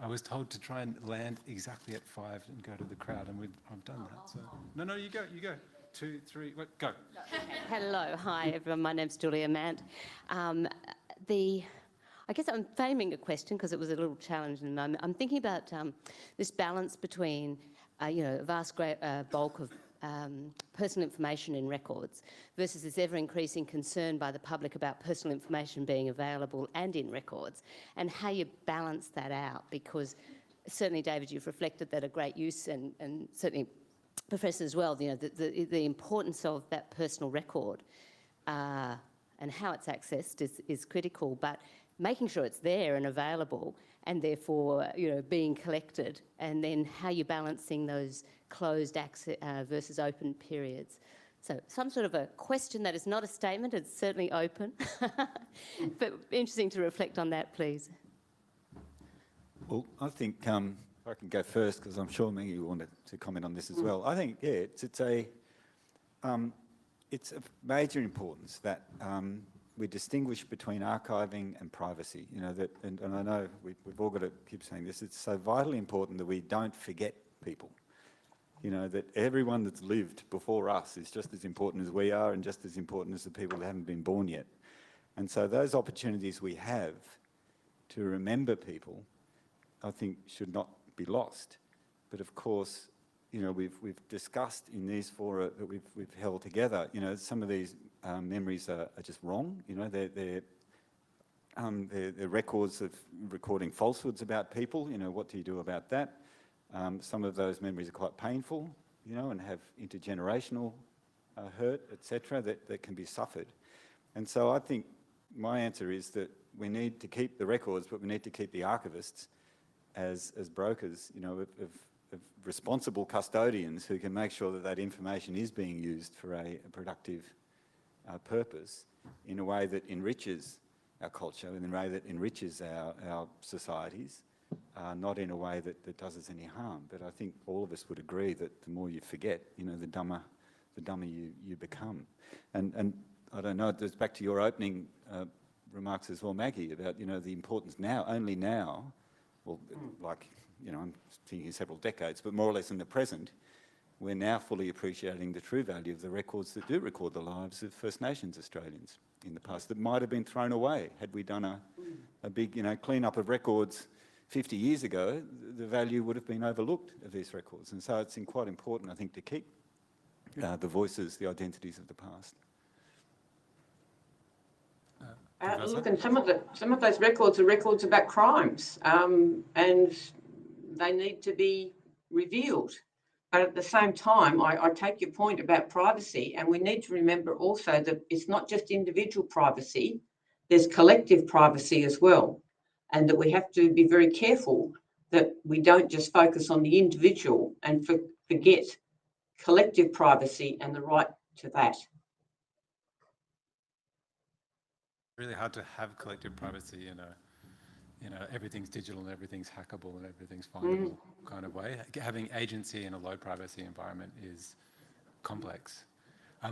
I was told to try and land exactly at 5 and go to the crowd, and I've done that. So no, you go. 2, 3, go.
Hello, hi everyone. My name's Julia Mant. I guess I'm framing a question because it was a little challenging moment. I'm thinking about this balance between, a vast bulk of personal information in records versus this ever-increasing concern by the public about personal information being available and in records, and how you balance that out, because certainly, David, you've reflected that a great use, and certainly Professor as well, you know, the importance of that personal record and how it's accessed is critical, but making sure it's there and available, and therefore, you know, being collected, and then how you're balancing those closed access versus open periods. So some sort of a question that is not a statement, it's certainly open, but interesting to reflect on that, please.
Well, I think if I can go first, because I'm sure Maggie wanted to comment on this as well. I think, yeah, it's of major importance that we distinguish between archiving and privacy. You know, that, and I know we've all got to keep saying this. It's so vitally important that we don't forget people. You know, that everyone that's lived before us is just as important as we are, and just as important as the people that haven't been born yet. And so those opportunities we have to remember people, I think, should not be lost. But of course, you know, we've discussed in these fora that we've held together, you know, some of these memories are just wrong. You know, they're records of recording falsehoods about people. You know, what do you do about that? Some of those memories are quite painful, you know, and have intergenerational hurt, etc., that can be suffered. And so I think my answer is that we need to keep the records, but we need to keep the archivists as brokers, you know, of responsible custodians who can make sure that that information is being used for a productive purpose in a way that enriches our culture, in a way that enriches our societies, not in a way that does us any harm. But I think all of us would agree that the more you forget, you know, the dumber you become. And I don't know, it goes back to your opening remarks as well, Maggie, about, you know, the importance now, only now, well, like, you know, I'm thinking several decades, but more or less in the present, we're now fully appreciating the true value of the records that do record the lives of First Nations Australians in the past that might have been thrown away. Had we done a big, you know, clean-up of records 50 years ago, the value would have been overlooked of these records. And so it's quite important, I think, to keep the voices, the identities of the past.
Look, and some of those records are records about crimes, and they need to be revealed. But at the same time, I take your point about privacy, and we need to remember also that it's not just individual privacy, there's collective privacy as well, and that we have to be very careful that we don't just focus on the individual and forget collective privacy and the right to that.
Really hard to have collective privacy in a, you know, everything's digital and everything's hackable and everything's findable kind of way. Having agency in a low privacy environment is complex.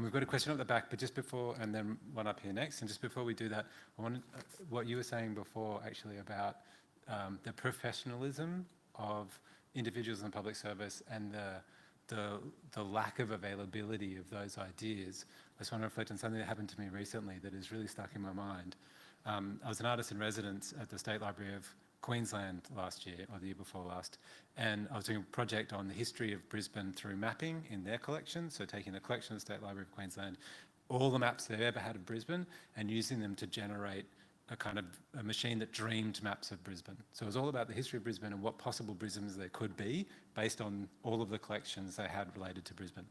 We've got a question at the back, but just before, and then one up here next, and just before we do that, I wanted what you were saying before actually about the professionalism of individuals in public service and the lack of availability of those ideas. I just want to reflect on something that happened to me recently that is really stuck in my mind. I was an artist in residence at the State Library of Queensland last year, or the year before last, and I was doing a project on the history of Brisbane through mapping in their collection, so taking the collection of the State Library of Queensland, all the maps they've ever had of Brisbane, and using them to generate a kind of a machine that dreamed maps of Brisbane. So it was all about the history of Brisbane and what possible Brisbanes there could be based on all of the collections they had related to Brisbane.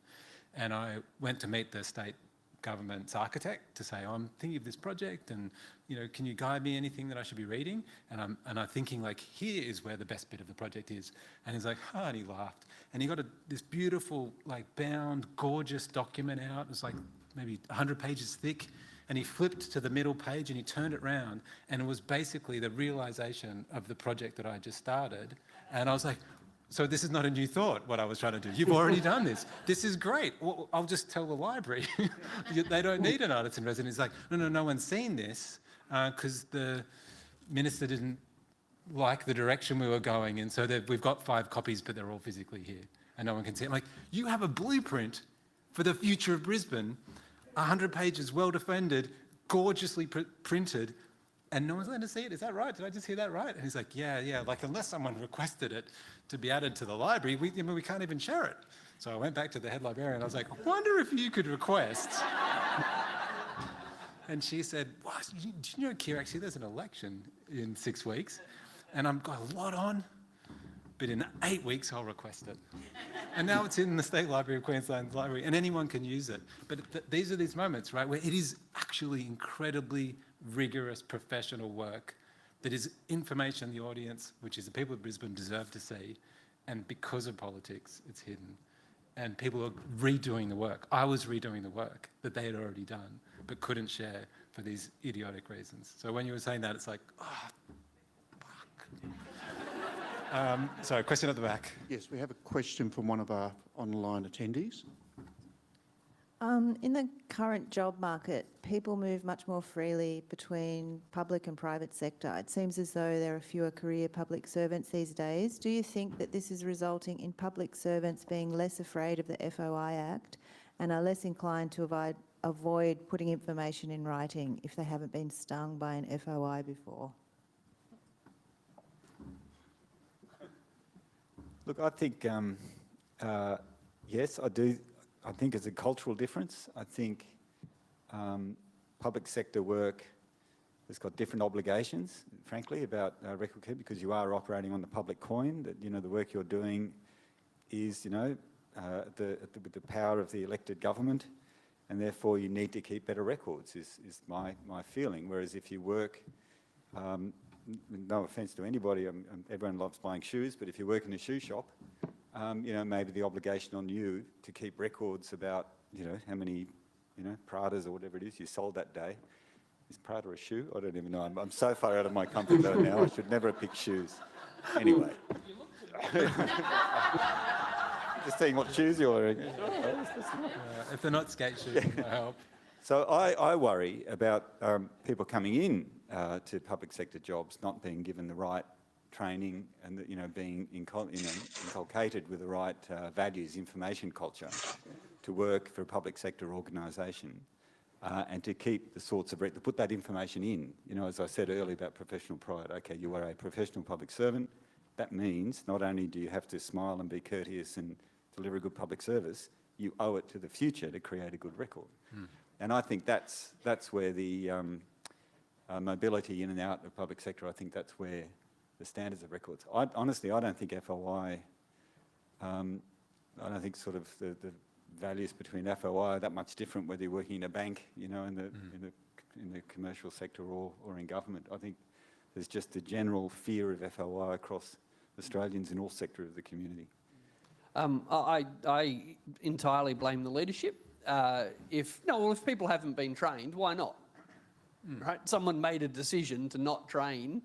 And I went to meet the state government's architect to say, oh, I'm thinking of this project, and, you know, can you guide me anything that I should be reading? And I'm thinking, like, here is where the best bit of the project is. And he's like, oh, and he laughed. And he got this beautiful, like, bound, gorgeous document out. It was like maybe 100 pages thick. And he flipped to the middle page and he turned it around, and it was basically the realization of the project that I just started. And I was like, so this is not a new thought, what I was trying to do. You've already done this. This is great. Well, I'll just tell the library. They don't need an artist in residence. He's like, no one's seen this because the minister didn't like the direction we were going. And so we've got 5 copies, but they're all physically here and no one can see it. I'm like, you have a blueprint for the future of Brisbane, 100 pages, well defended, gorgeously printed. And no one's letting us see it. Is that right? Did I just hear that right? And he's like, yeah. Like, unless someone requested it to be added to the library, we can't even share it. So I went back to the head librarian and I was like, I wonder if you could request. And she said, what? Do you know, Keir, actually there's an election in 6 weeks and I've got a lot on, but in 8 weeks I'll request it. And now it's in the State Library of Queensland's library and anyone can use it. But these are these moments, right, where it is actually incredibly rigorous professional work that is information the audience, which is the people of Brisbane, deserve to see. And because of politics, it's hidden. And people are redoing the work. I was redoing the work that they had already done, but couldn't share for these idiotic reasons. So when you were saying that, it's like, oh, fuck. So question at the back.
Yes, we have a question from one of our online attendees.
In the current job market, people move much more freely between public and private sector. It seems as though there are fewer career public servants these days. Do you think that this is resulting in public servants being less afraid of the FOI Act and are less inclined to avoid putting information in writing if they haven't been stung by an FOI before?
Look, I think, yes, I do. I think it's a cultural difference. I think public sector work has got different obligations, frankly, about record keeping, because you are operating on the public coin. That, you know, the work you're doing is, you know, with the power of the elected government, and therefore you need to keep better records. Is my feeling. Whereas if you work, no offence to anybody, everyone loves buying shoes, but if you work in a shoe shop, you know, maybe the obligation on you to keep records about, you know, how many, you know, Pradas or whatever it is you sold that day. Is Prada a shoe? I don't even know. I'm so far out of my comfort zone now. I should never have picked shoes. Anyway. Just seeing what shoes you're wearing.
If they're not skate shoes, I help.
So I worry about people coming in to public sector jobs not being given the right training and, you know, being inculcated with the right values, information culture to work for a public sector organisation and to keep the sorts of, to put that information in. You know, as I said earlier about professional pride, okay, you are a professional public servant. That means not only do you have to smile and be courteous and deliver a good public service, you owe it to the future to create a good record. And I think that's where the mobility in and out of public sector, I think that's where the standards of records. Honestly, I don't think FOI, I don't think sort of the values between FOI are that much different whether you're working in a bank, you know, in the commercial sector or in government. I think there's just a general fear of FOI across Australians in all sectors of the community.
I entirely blame the leadership. If people haven't been trained, why not? Right? Someone made a decision to not train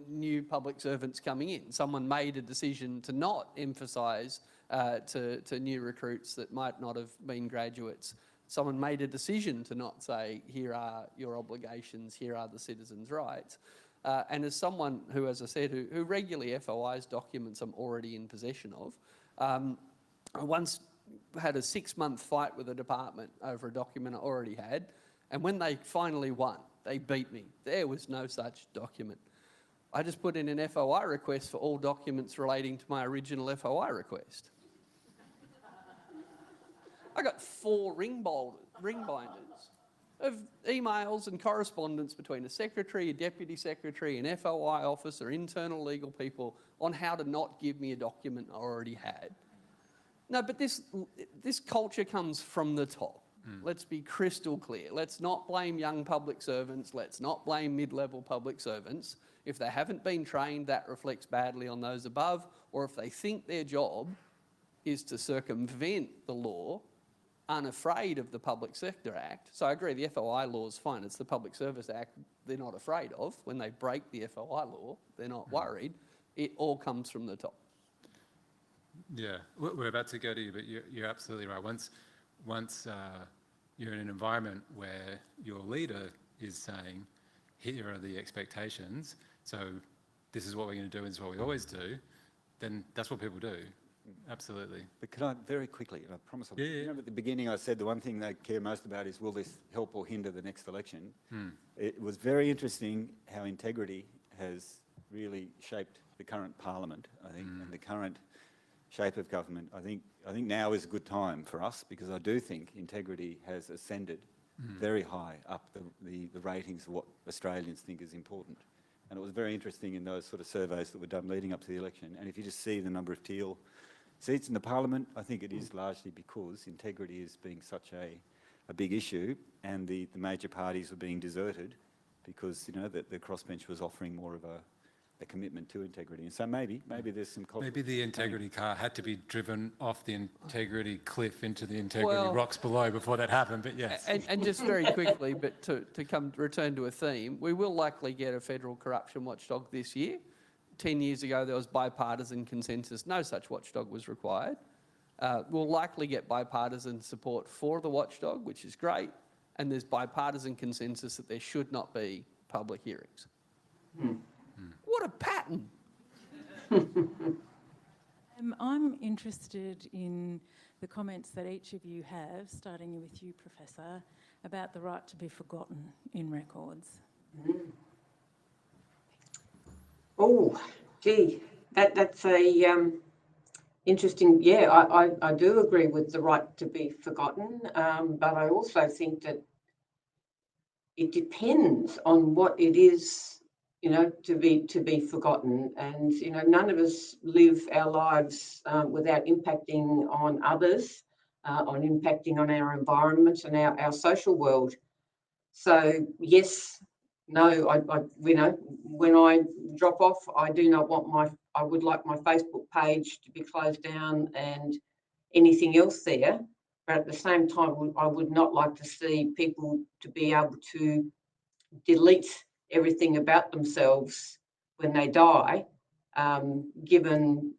new public servants coming in. Someone made a decision to not emphasise to new recruits that might not have been graduates. Someone made a decision to not say, here are your obligations, here are the citizens' rights. And as someone who, as I said, who regularly FOIs documents I'm already in possession of, I once had a 6-month fight with a department over a document I already had, and when they finally won, they beat me. There was no such document. I just put in an FOI request for all documents relating to my original FOI request. I got 4 ring binders of emails and correspondence between a secretary, a deputy secretary, an FOI officer, internal legal people on how to not give me a document I already had. No, but this culture comes from the top. Let's be crystal clear. Let's not blame young public servants. Let's not blame mid-level public servants. If they haven't been trained, that reflects badly on those above, or if they think their job is to circumvent the law, unafraid of the Public Sector Act. So I agree, the FOI law is fine. It's the Public Service Act they're not afraid of. When they break the FOI law, they're not worried. It all comes from the top.
Yeah, we're about to go to you, but you're absolutely right. Once you're in an environment where your leader is saying, here are the expectations, so this is what we're going to do, and this is what we always do, then that's what people do. Absolutely.
But could I, very quickly, and I promise I'll...
Yeah,
You
yeah.
know, at the beginning I said the one thing they care most about is will this help or hinder the next election? It was very interesting how integrity has really shaped the current parliament, I think, and the current shape of government. I think now is a good time for us, because I do think integrity has ascended very high up the ratings of what Australians think is important. And it was very interesting in those sort of surveys that were done leading up to the election. And if you just see the number of teal seats in the parliament, I think it is largely because integrity is being such a big issue, and the major parties were being deserted because, you know, the crossbench was offering more of a commitment to integrity. And so maybe there's some...
Maybe the integrity car had to be driven off the integrity cliff into the integrity rocks below before that happened, but yes.
And just very quickly, but to return to a theme, we will likely get a federal corruption watchdog this year. 10 years ago, there was bipartisan consensus. No such watchdog was required. We'll likely get bipartisan support for the watchdog, which is great. And there's bipartisan consensus that there should not be public hearings. What a pattern.
I'm interested in the comments that each of you have, starting with you, Professor, about the right to be forgotten in records.
Oh, gee, that's a interesting. Yeah, I do agree with the right to be forgotten, but I also think that it depends on what it is, you know, to be forgotten. And you know, none of us live our lives without impacting on others, on impacting on our environment and our social world. So yes. No, you know, when I drop off, I do not want I would like my Facebook page to be closed down and anything else there. But at the same time, I would not like to see people to be able to delete everything about themselves when they die, given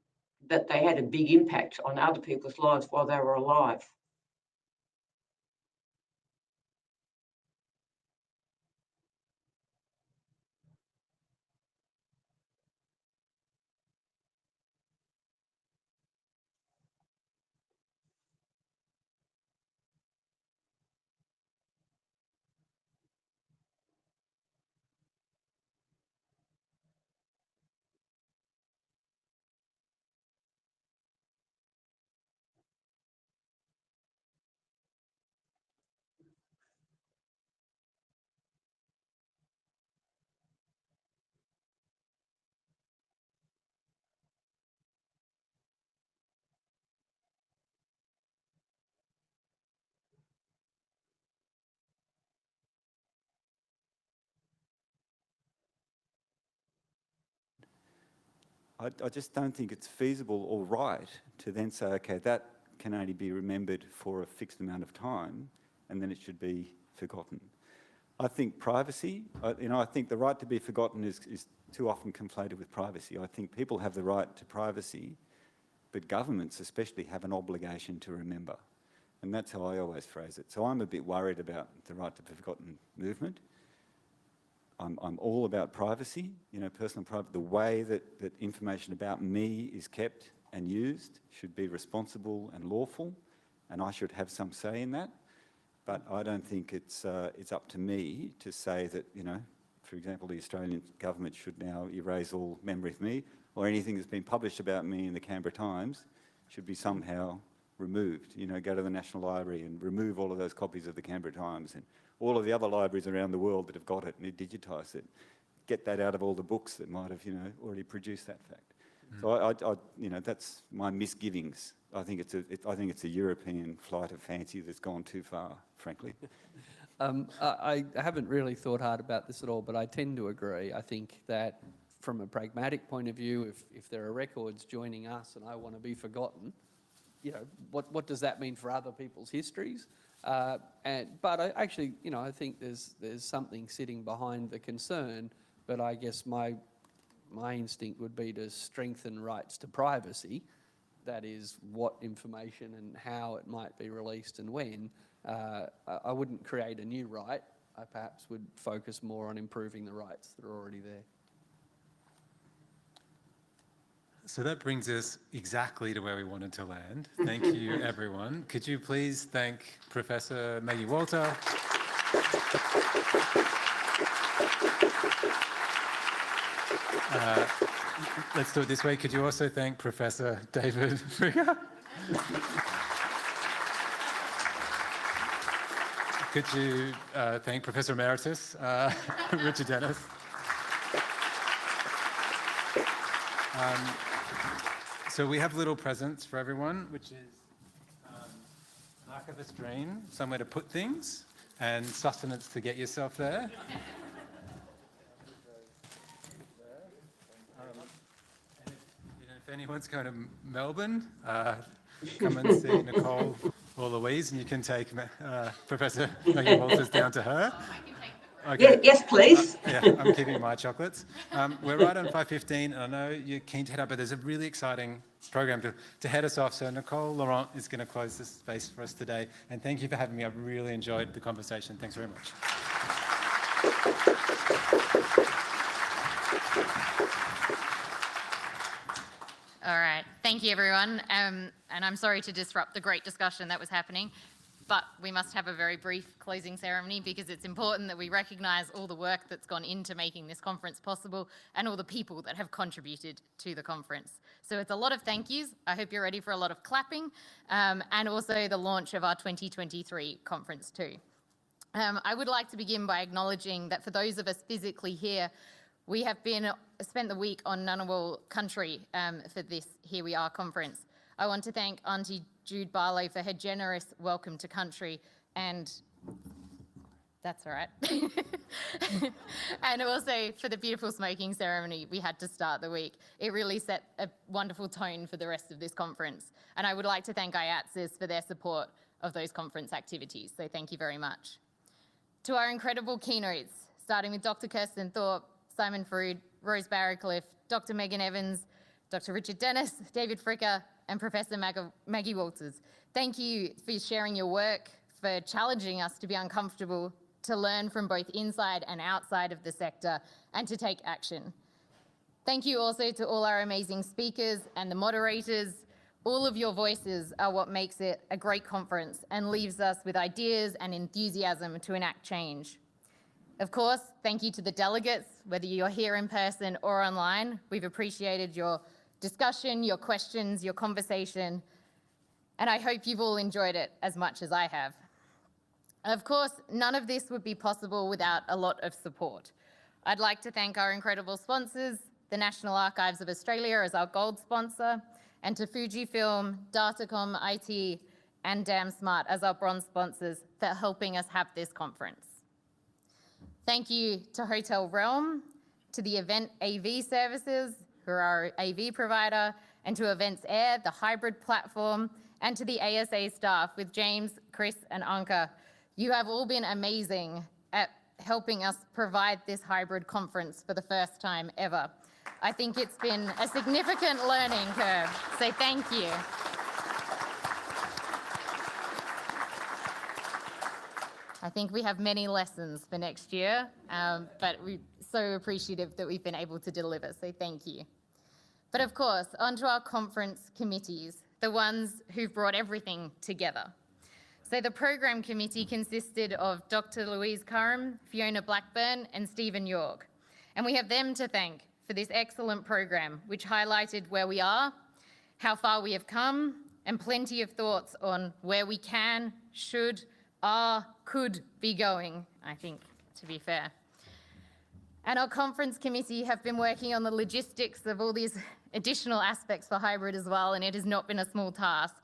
that they had a big impact on other people's lives while they were alive.
I just don't think it's feasible or right to then say, okay, that can only be remembered for a fixed amount of time, and then it should be forgotten. I think privacy, I think the right to be forgotten is too often conflated with privacy. I think people have the right to privacy, but governments especially have an obligation to remember. And that's how I always phrase it. So I'm a bit worried about the right to be forgotten movement. I'm all about privacy, you know, personal privacy. The way that information about me is kept and used should be responsible and lawful, and I should have some say in that. But I don't think it's up to me to say that, you know, for example, the Australian government should now erase all memory of me, or anything that's been published about me in the Canberra Times should be somehow removed. You know, go to the National Library and remove all of those copies of the Canberra Times and all of the other libraries around the world that have got it and digitise it. Get that out of all the books that might have, you know, already produced that fact. So I you know, that's my misgivings. I think it's a European flight of fancy that's gone too far, frankly.
I haven't really thought hard about this at all, but I tend to agree. I think that from a pragmatic point of view, if there are records joining us and I want to be forgotten, you know, what does that mean for other people's histories? But I actually, you know, I think there's something sitting behind the concern, but I guess my instinct would be to strengthen rights to privacy. That is, what information and how it might be released and when. I wouldn't create a new right. I perhaps would focus more on improving the rights that are already there.
So that brings us exactly to where we wanted to land. Thank you, everyone. Could you please thank Professor Maggie Walter, let's do it this way. Could you also thank Professor David Fricke? Could you thank Professor Emeritus Richard Dennis? So we have little presents for everyone, which is an archivist dream, somewhere to put things, and sustenance to get yourself there. And if anyone's going to Melbourne, come and see Nicole or Louise, and you can take Professor Maggie Walters down to her. Okay.
Yes, please.
Yeah, I'm keeping my chocolates. We're right on 5:15, and I know you're keen to head up, but there's a really exciting program to head us off. So Nicole Laurent is going to close this space for us today. And thank you for having me. I've really enjoyed the conversation. Thanks very much.
All right, thank you everyone. And I'm sorry to disrupt the great discussion that was happening, but we must have a very brief closing ceremony because it's important that we recognise all the work that's gone into making this conference possible and all the people that have contributed to the conference. So it's a lot of thank yous. I hope you're ready for a lot of clapping and also the launch of our 2023 conference too. I would like to begin by acknowledging that for those of us physically here, we have spent the week on Ngunnawal country for this Here We Are conference. I want to thank Auntie Jude Barlow for her generous welcome to country, and that's all right. And also for the beautiful smoking ceremony we had to start the week. It really set a wonderful tone for the rest of this conference. And I would like to thank IATSIS for their support of those conference activities. So thank you very much. To our incredible keynotes, starting with Dr. Kirsten Thorpe, Simon Frood, Rose Barracliff, Dr. Megan Evans, Dr. Richard Dennis, David Fricke, and Professor Maggie Walters. Thank you for sharing your work, for challenging us to be uncomfortable, to learn from both inside and outside of the sector, and to take action. Thank you also to all our amazing speakers and the moderators. All of your voices are what makes it a great conference and leaves us with ideas and enthusiasm to enact change. Of course, thank you to the delegates, whether you're here in person or online. We've appreciated your discussion, your questions, your conversation, and I hope you've all enjoyed it as much as I have. Of course, none of this would be possible without a lot of support. I'd like to thank our incredible sponsors, the National Archives of Australia as our gold sponsor, and to Fujifilm, Datacom IT, and Damn Smart as our bronze sponsors for helping us have this conference. Thank you to Hotel Realm, to the Event AV Services, who are our AV provider, and to Events Air, the hybrid platform, and to the ASA staff with James, Chris, and Anka. You have all been amazing at helping us provide this hybrid conference for the first time ever. I think it's been a significant learning curve, so thank you. I think we have many lessons for next year, but we're so appreciative that we've been able to deliver, so thank you. But of course, onto our conference committees, the ones who've brought everything together. So the program committee consisted of Dr. Louise Curran, Fiona Blackburn, and Stephen York. And we have them to thank for this excellent program, which highlighted where we are, how far we have come, and plenty of thoughts on where we can, should, are, could be going, I think, to be fair. And our conference committee have been working on the logistics of all these additional aspects for hybrid as well, and it has not been a small task.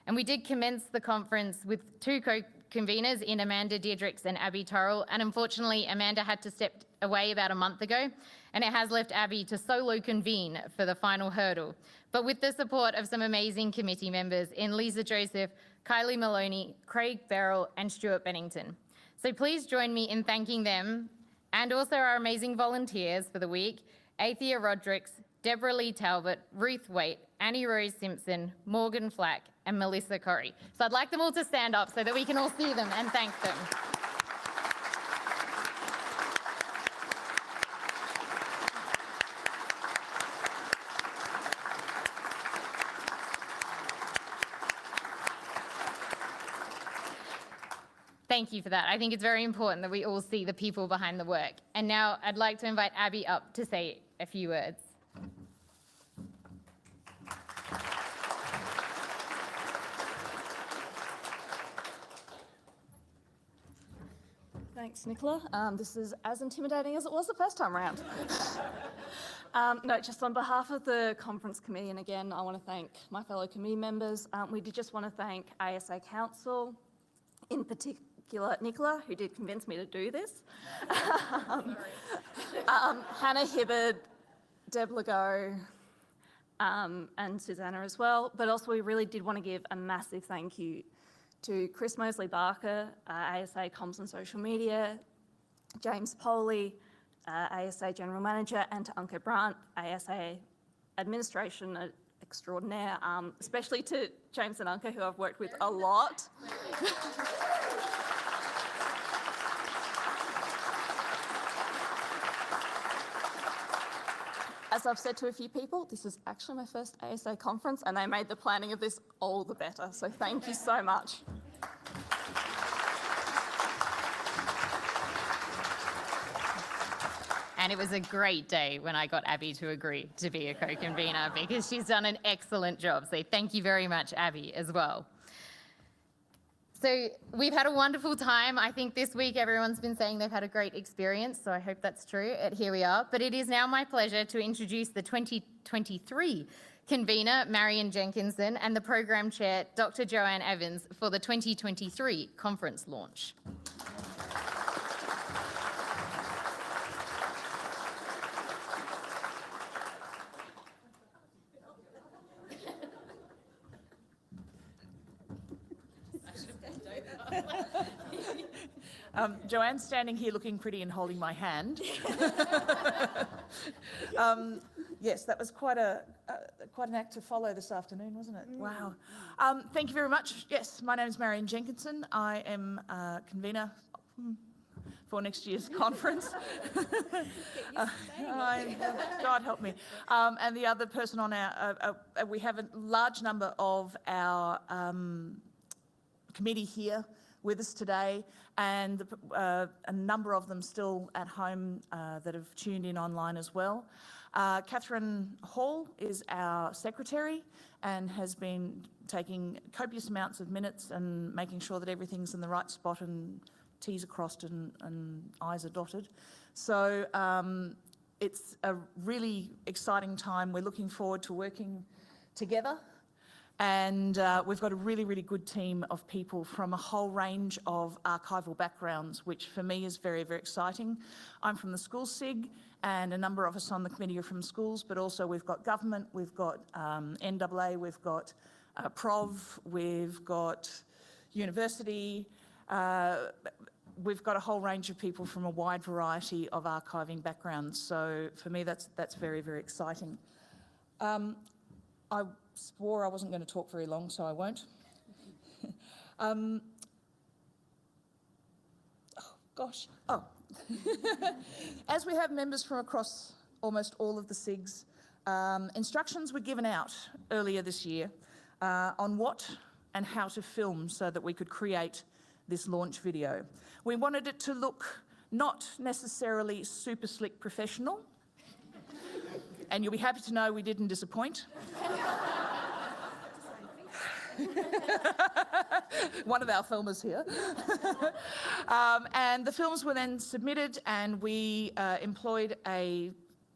And we did commence the conference with two co-conveners in Amanda Diedrichs and Abby Torrell, and unfortunately Amanda had to step away about a month ago, and it has left Abby to solo convene for the final hurdle. But with the support of some amazing committee members in Lisa Joseph, Kylie Maloney, Craig Beryl, and Stuart Bennington. So please join me in thanking them and also our amazing volunteers for the week, Athea Rodricks, Deborah Lee Talbot, Ruth Waite, Annie Rose Simpson, Morgan Flack, and Melissa Corrie. So I'd like them all to stand up so that we can all see them and thank them. Thank you for that. I think it's very important that we all see the people behind the work. And now I'd like to invite Abby up to say a few words.
Thanks, Nicola. This is as intimidating as it was the first time round. No, just on behalf of the conference committee, and again, I want to thank my fellow committee members. We did just want to thank ASA Council, in particular Nicola, who did convince me to do this. Hannah Hibbard, Deb Legault, and Susanna as well. But also we really did want to give a massive thank you to Chris Mosley-Barker, ASA Comms and Social Media, James Poley, ASA General Manager, and to Anke Brandt, ASA Administration Extraordinaire, especially to James and Anke, who I've worked with a lot. As I've said to a few people, this is actually my first ASA conference, and they made the planning of this all the better, so thank you so much.
And it was a great day when I got Abby to agree to be a co-convener because she's done an excellent job. So thank you very much, Abby, as well. So we've had a wonderful time. I think this week everyone's been saying they've had a great experience, so I hope that's true. Here we are. But it is now my pleasure to introduce the 2023 convener, Marion Jenkinson, and the program chair, Dr. Joanne Evans, for the 2023 conference launch.
Joanne's standing here looking pretty and holding my hand. Yes, that was quite an act to follow this afternoon, wasn't it? Wow. Thank you very much. Yes, my name is Marion Jenkinson. I am convener for next year's conference. God help me. And the other person on we have a large number of our committee here with us today, and a number of them still at home that have tuned in online as well. Catherine Hall is our secretary and has been taking copious amounts of minutes and making sure that everything's in the right spot and T's are crossed and I's are dotted. So it's a really exciting time. We're looking forward to working together. And we've got a really, really good team of people from a whole range of archival backgrounds, which for me is very, very exciting. I'm from the school SIG, and a number of us on the committee are from schools, but also we've got government, we've got NAA, we've got Prov, we've got university, we've got a whole range of people from a wide variety of archiving backgrounds. So for me, that's very, very exciting. I swore I wasn't going to talk very long, so I won't. Oh, gosh. Oh. As we have members from across almost all of the SIGs, instructions were given out earlier this year on what and how to film so that we could create this launch video. We wanted it to look not necessarily super slick professional, and you'll be happy to know we didn't disappoint. One of our filmers here. And the films were then submitted, and we employed a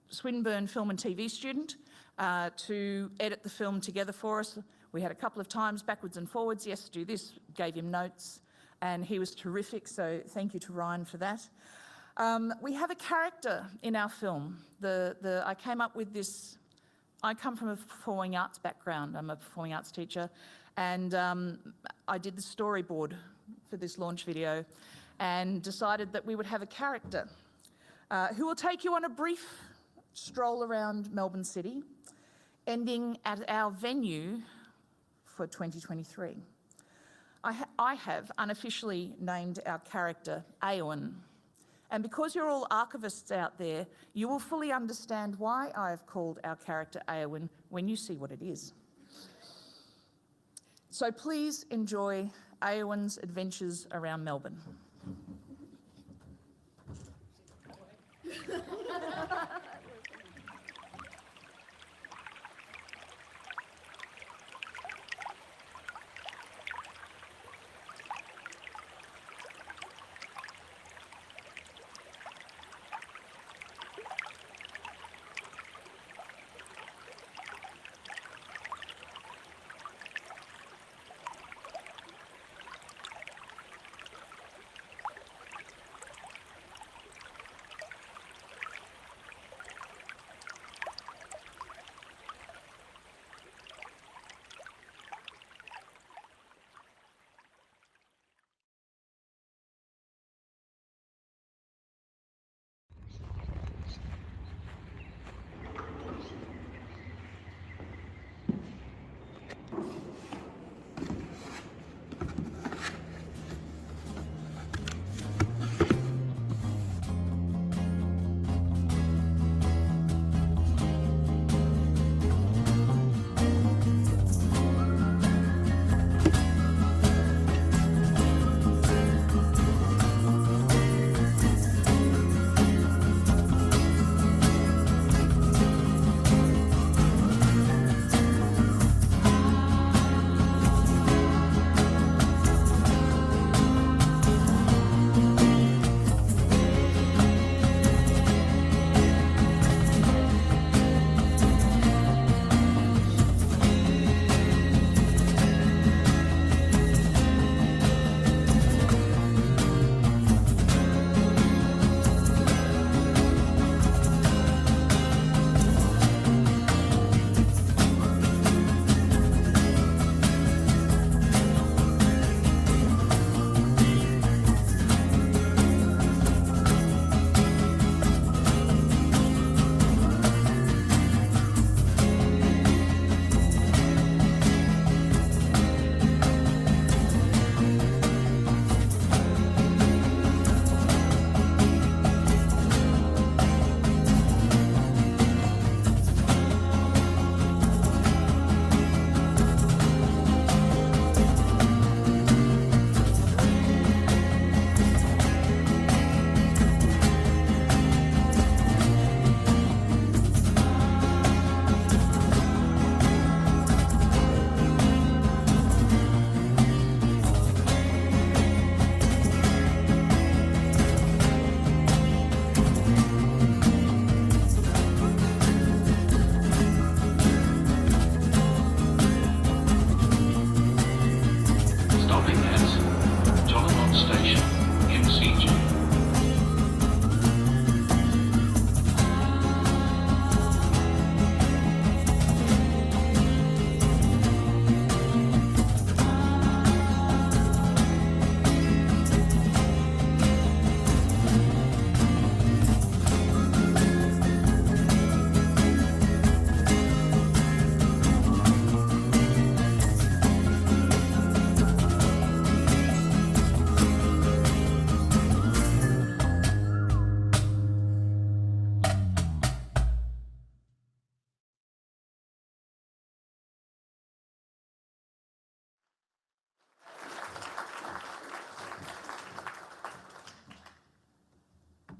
Swinburne film and TV student to edit the film together for us. We had a couple of times backwards and forwards, yes, do this, gave him notes, and he was terrific, so thank you to Ryan for that. We have a character in our film. I came up with this. I come from a performing arts background. I'm a performing arts teacher, and I did the storyboard for this launch video and decided that we would have a character who will take you on a brief stroll around Melbourne City, ending at our venue for 2023. I have unofficially named our character Eowyn. And because you're all archivists out there, you will fully understand why I have called our character Eowyn when you see what it is. So please enjoy Aowen's Adventures Around Melbourne.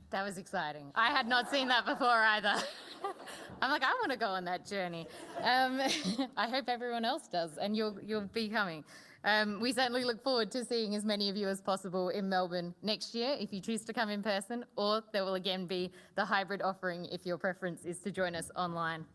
That was exciting. I had not seen that before either. I'm like, I want to go on that journey. I hope everyone else does, and you'll be coming. We certainly look forward to seeing as many of you as possible in Melbourne next year if you choose to come in person, or there will again be the hybrid offering if your preference is to join us online.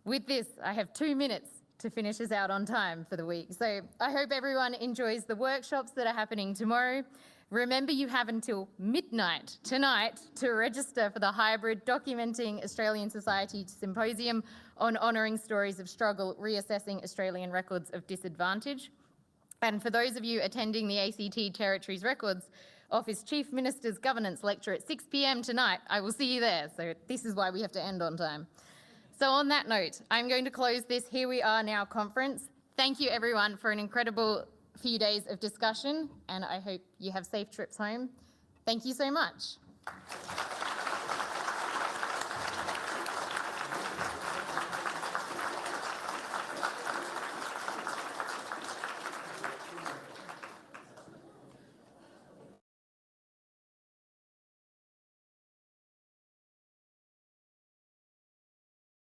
With this, I have 2 minutes to finish us out on time for the week. So I hope everyone enjoys the workshops that are happening tomorrow. Remember, you have until midnight tonight to register for the hybrid Documenting Australian Society Symposium on Honouring Stories of Struggle, Reassessing Australian Records of Disadvantage. And for those of you attending the ACT Territories Records Office Chief Minister's Governance Lecture at 6 p.m. tonight, I will see you there. So this is why we have to end on time. So on that note, I'm going to close this Here We Are Now conference. Thank you everyone for an incredible few days of discussion, and I hope you have safe trips home. Thank you so much.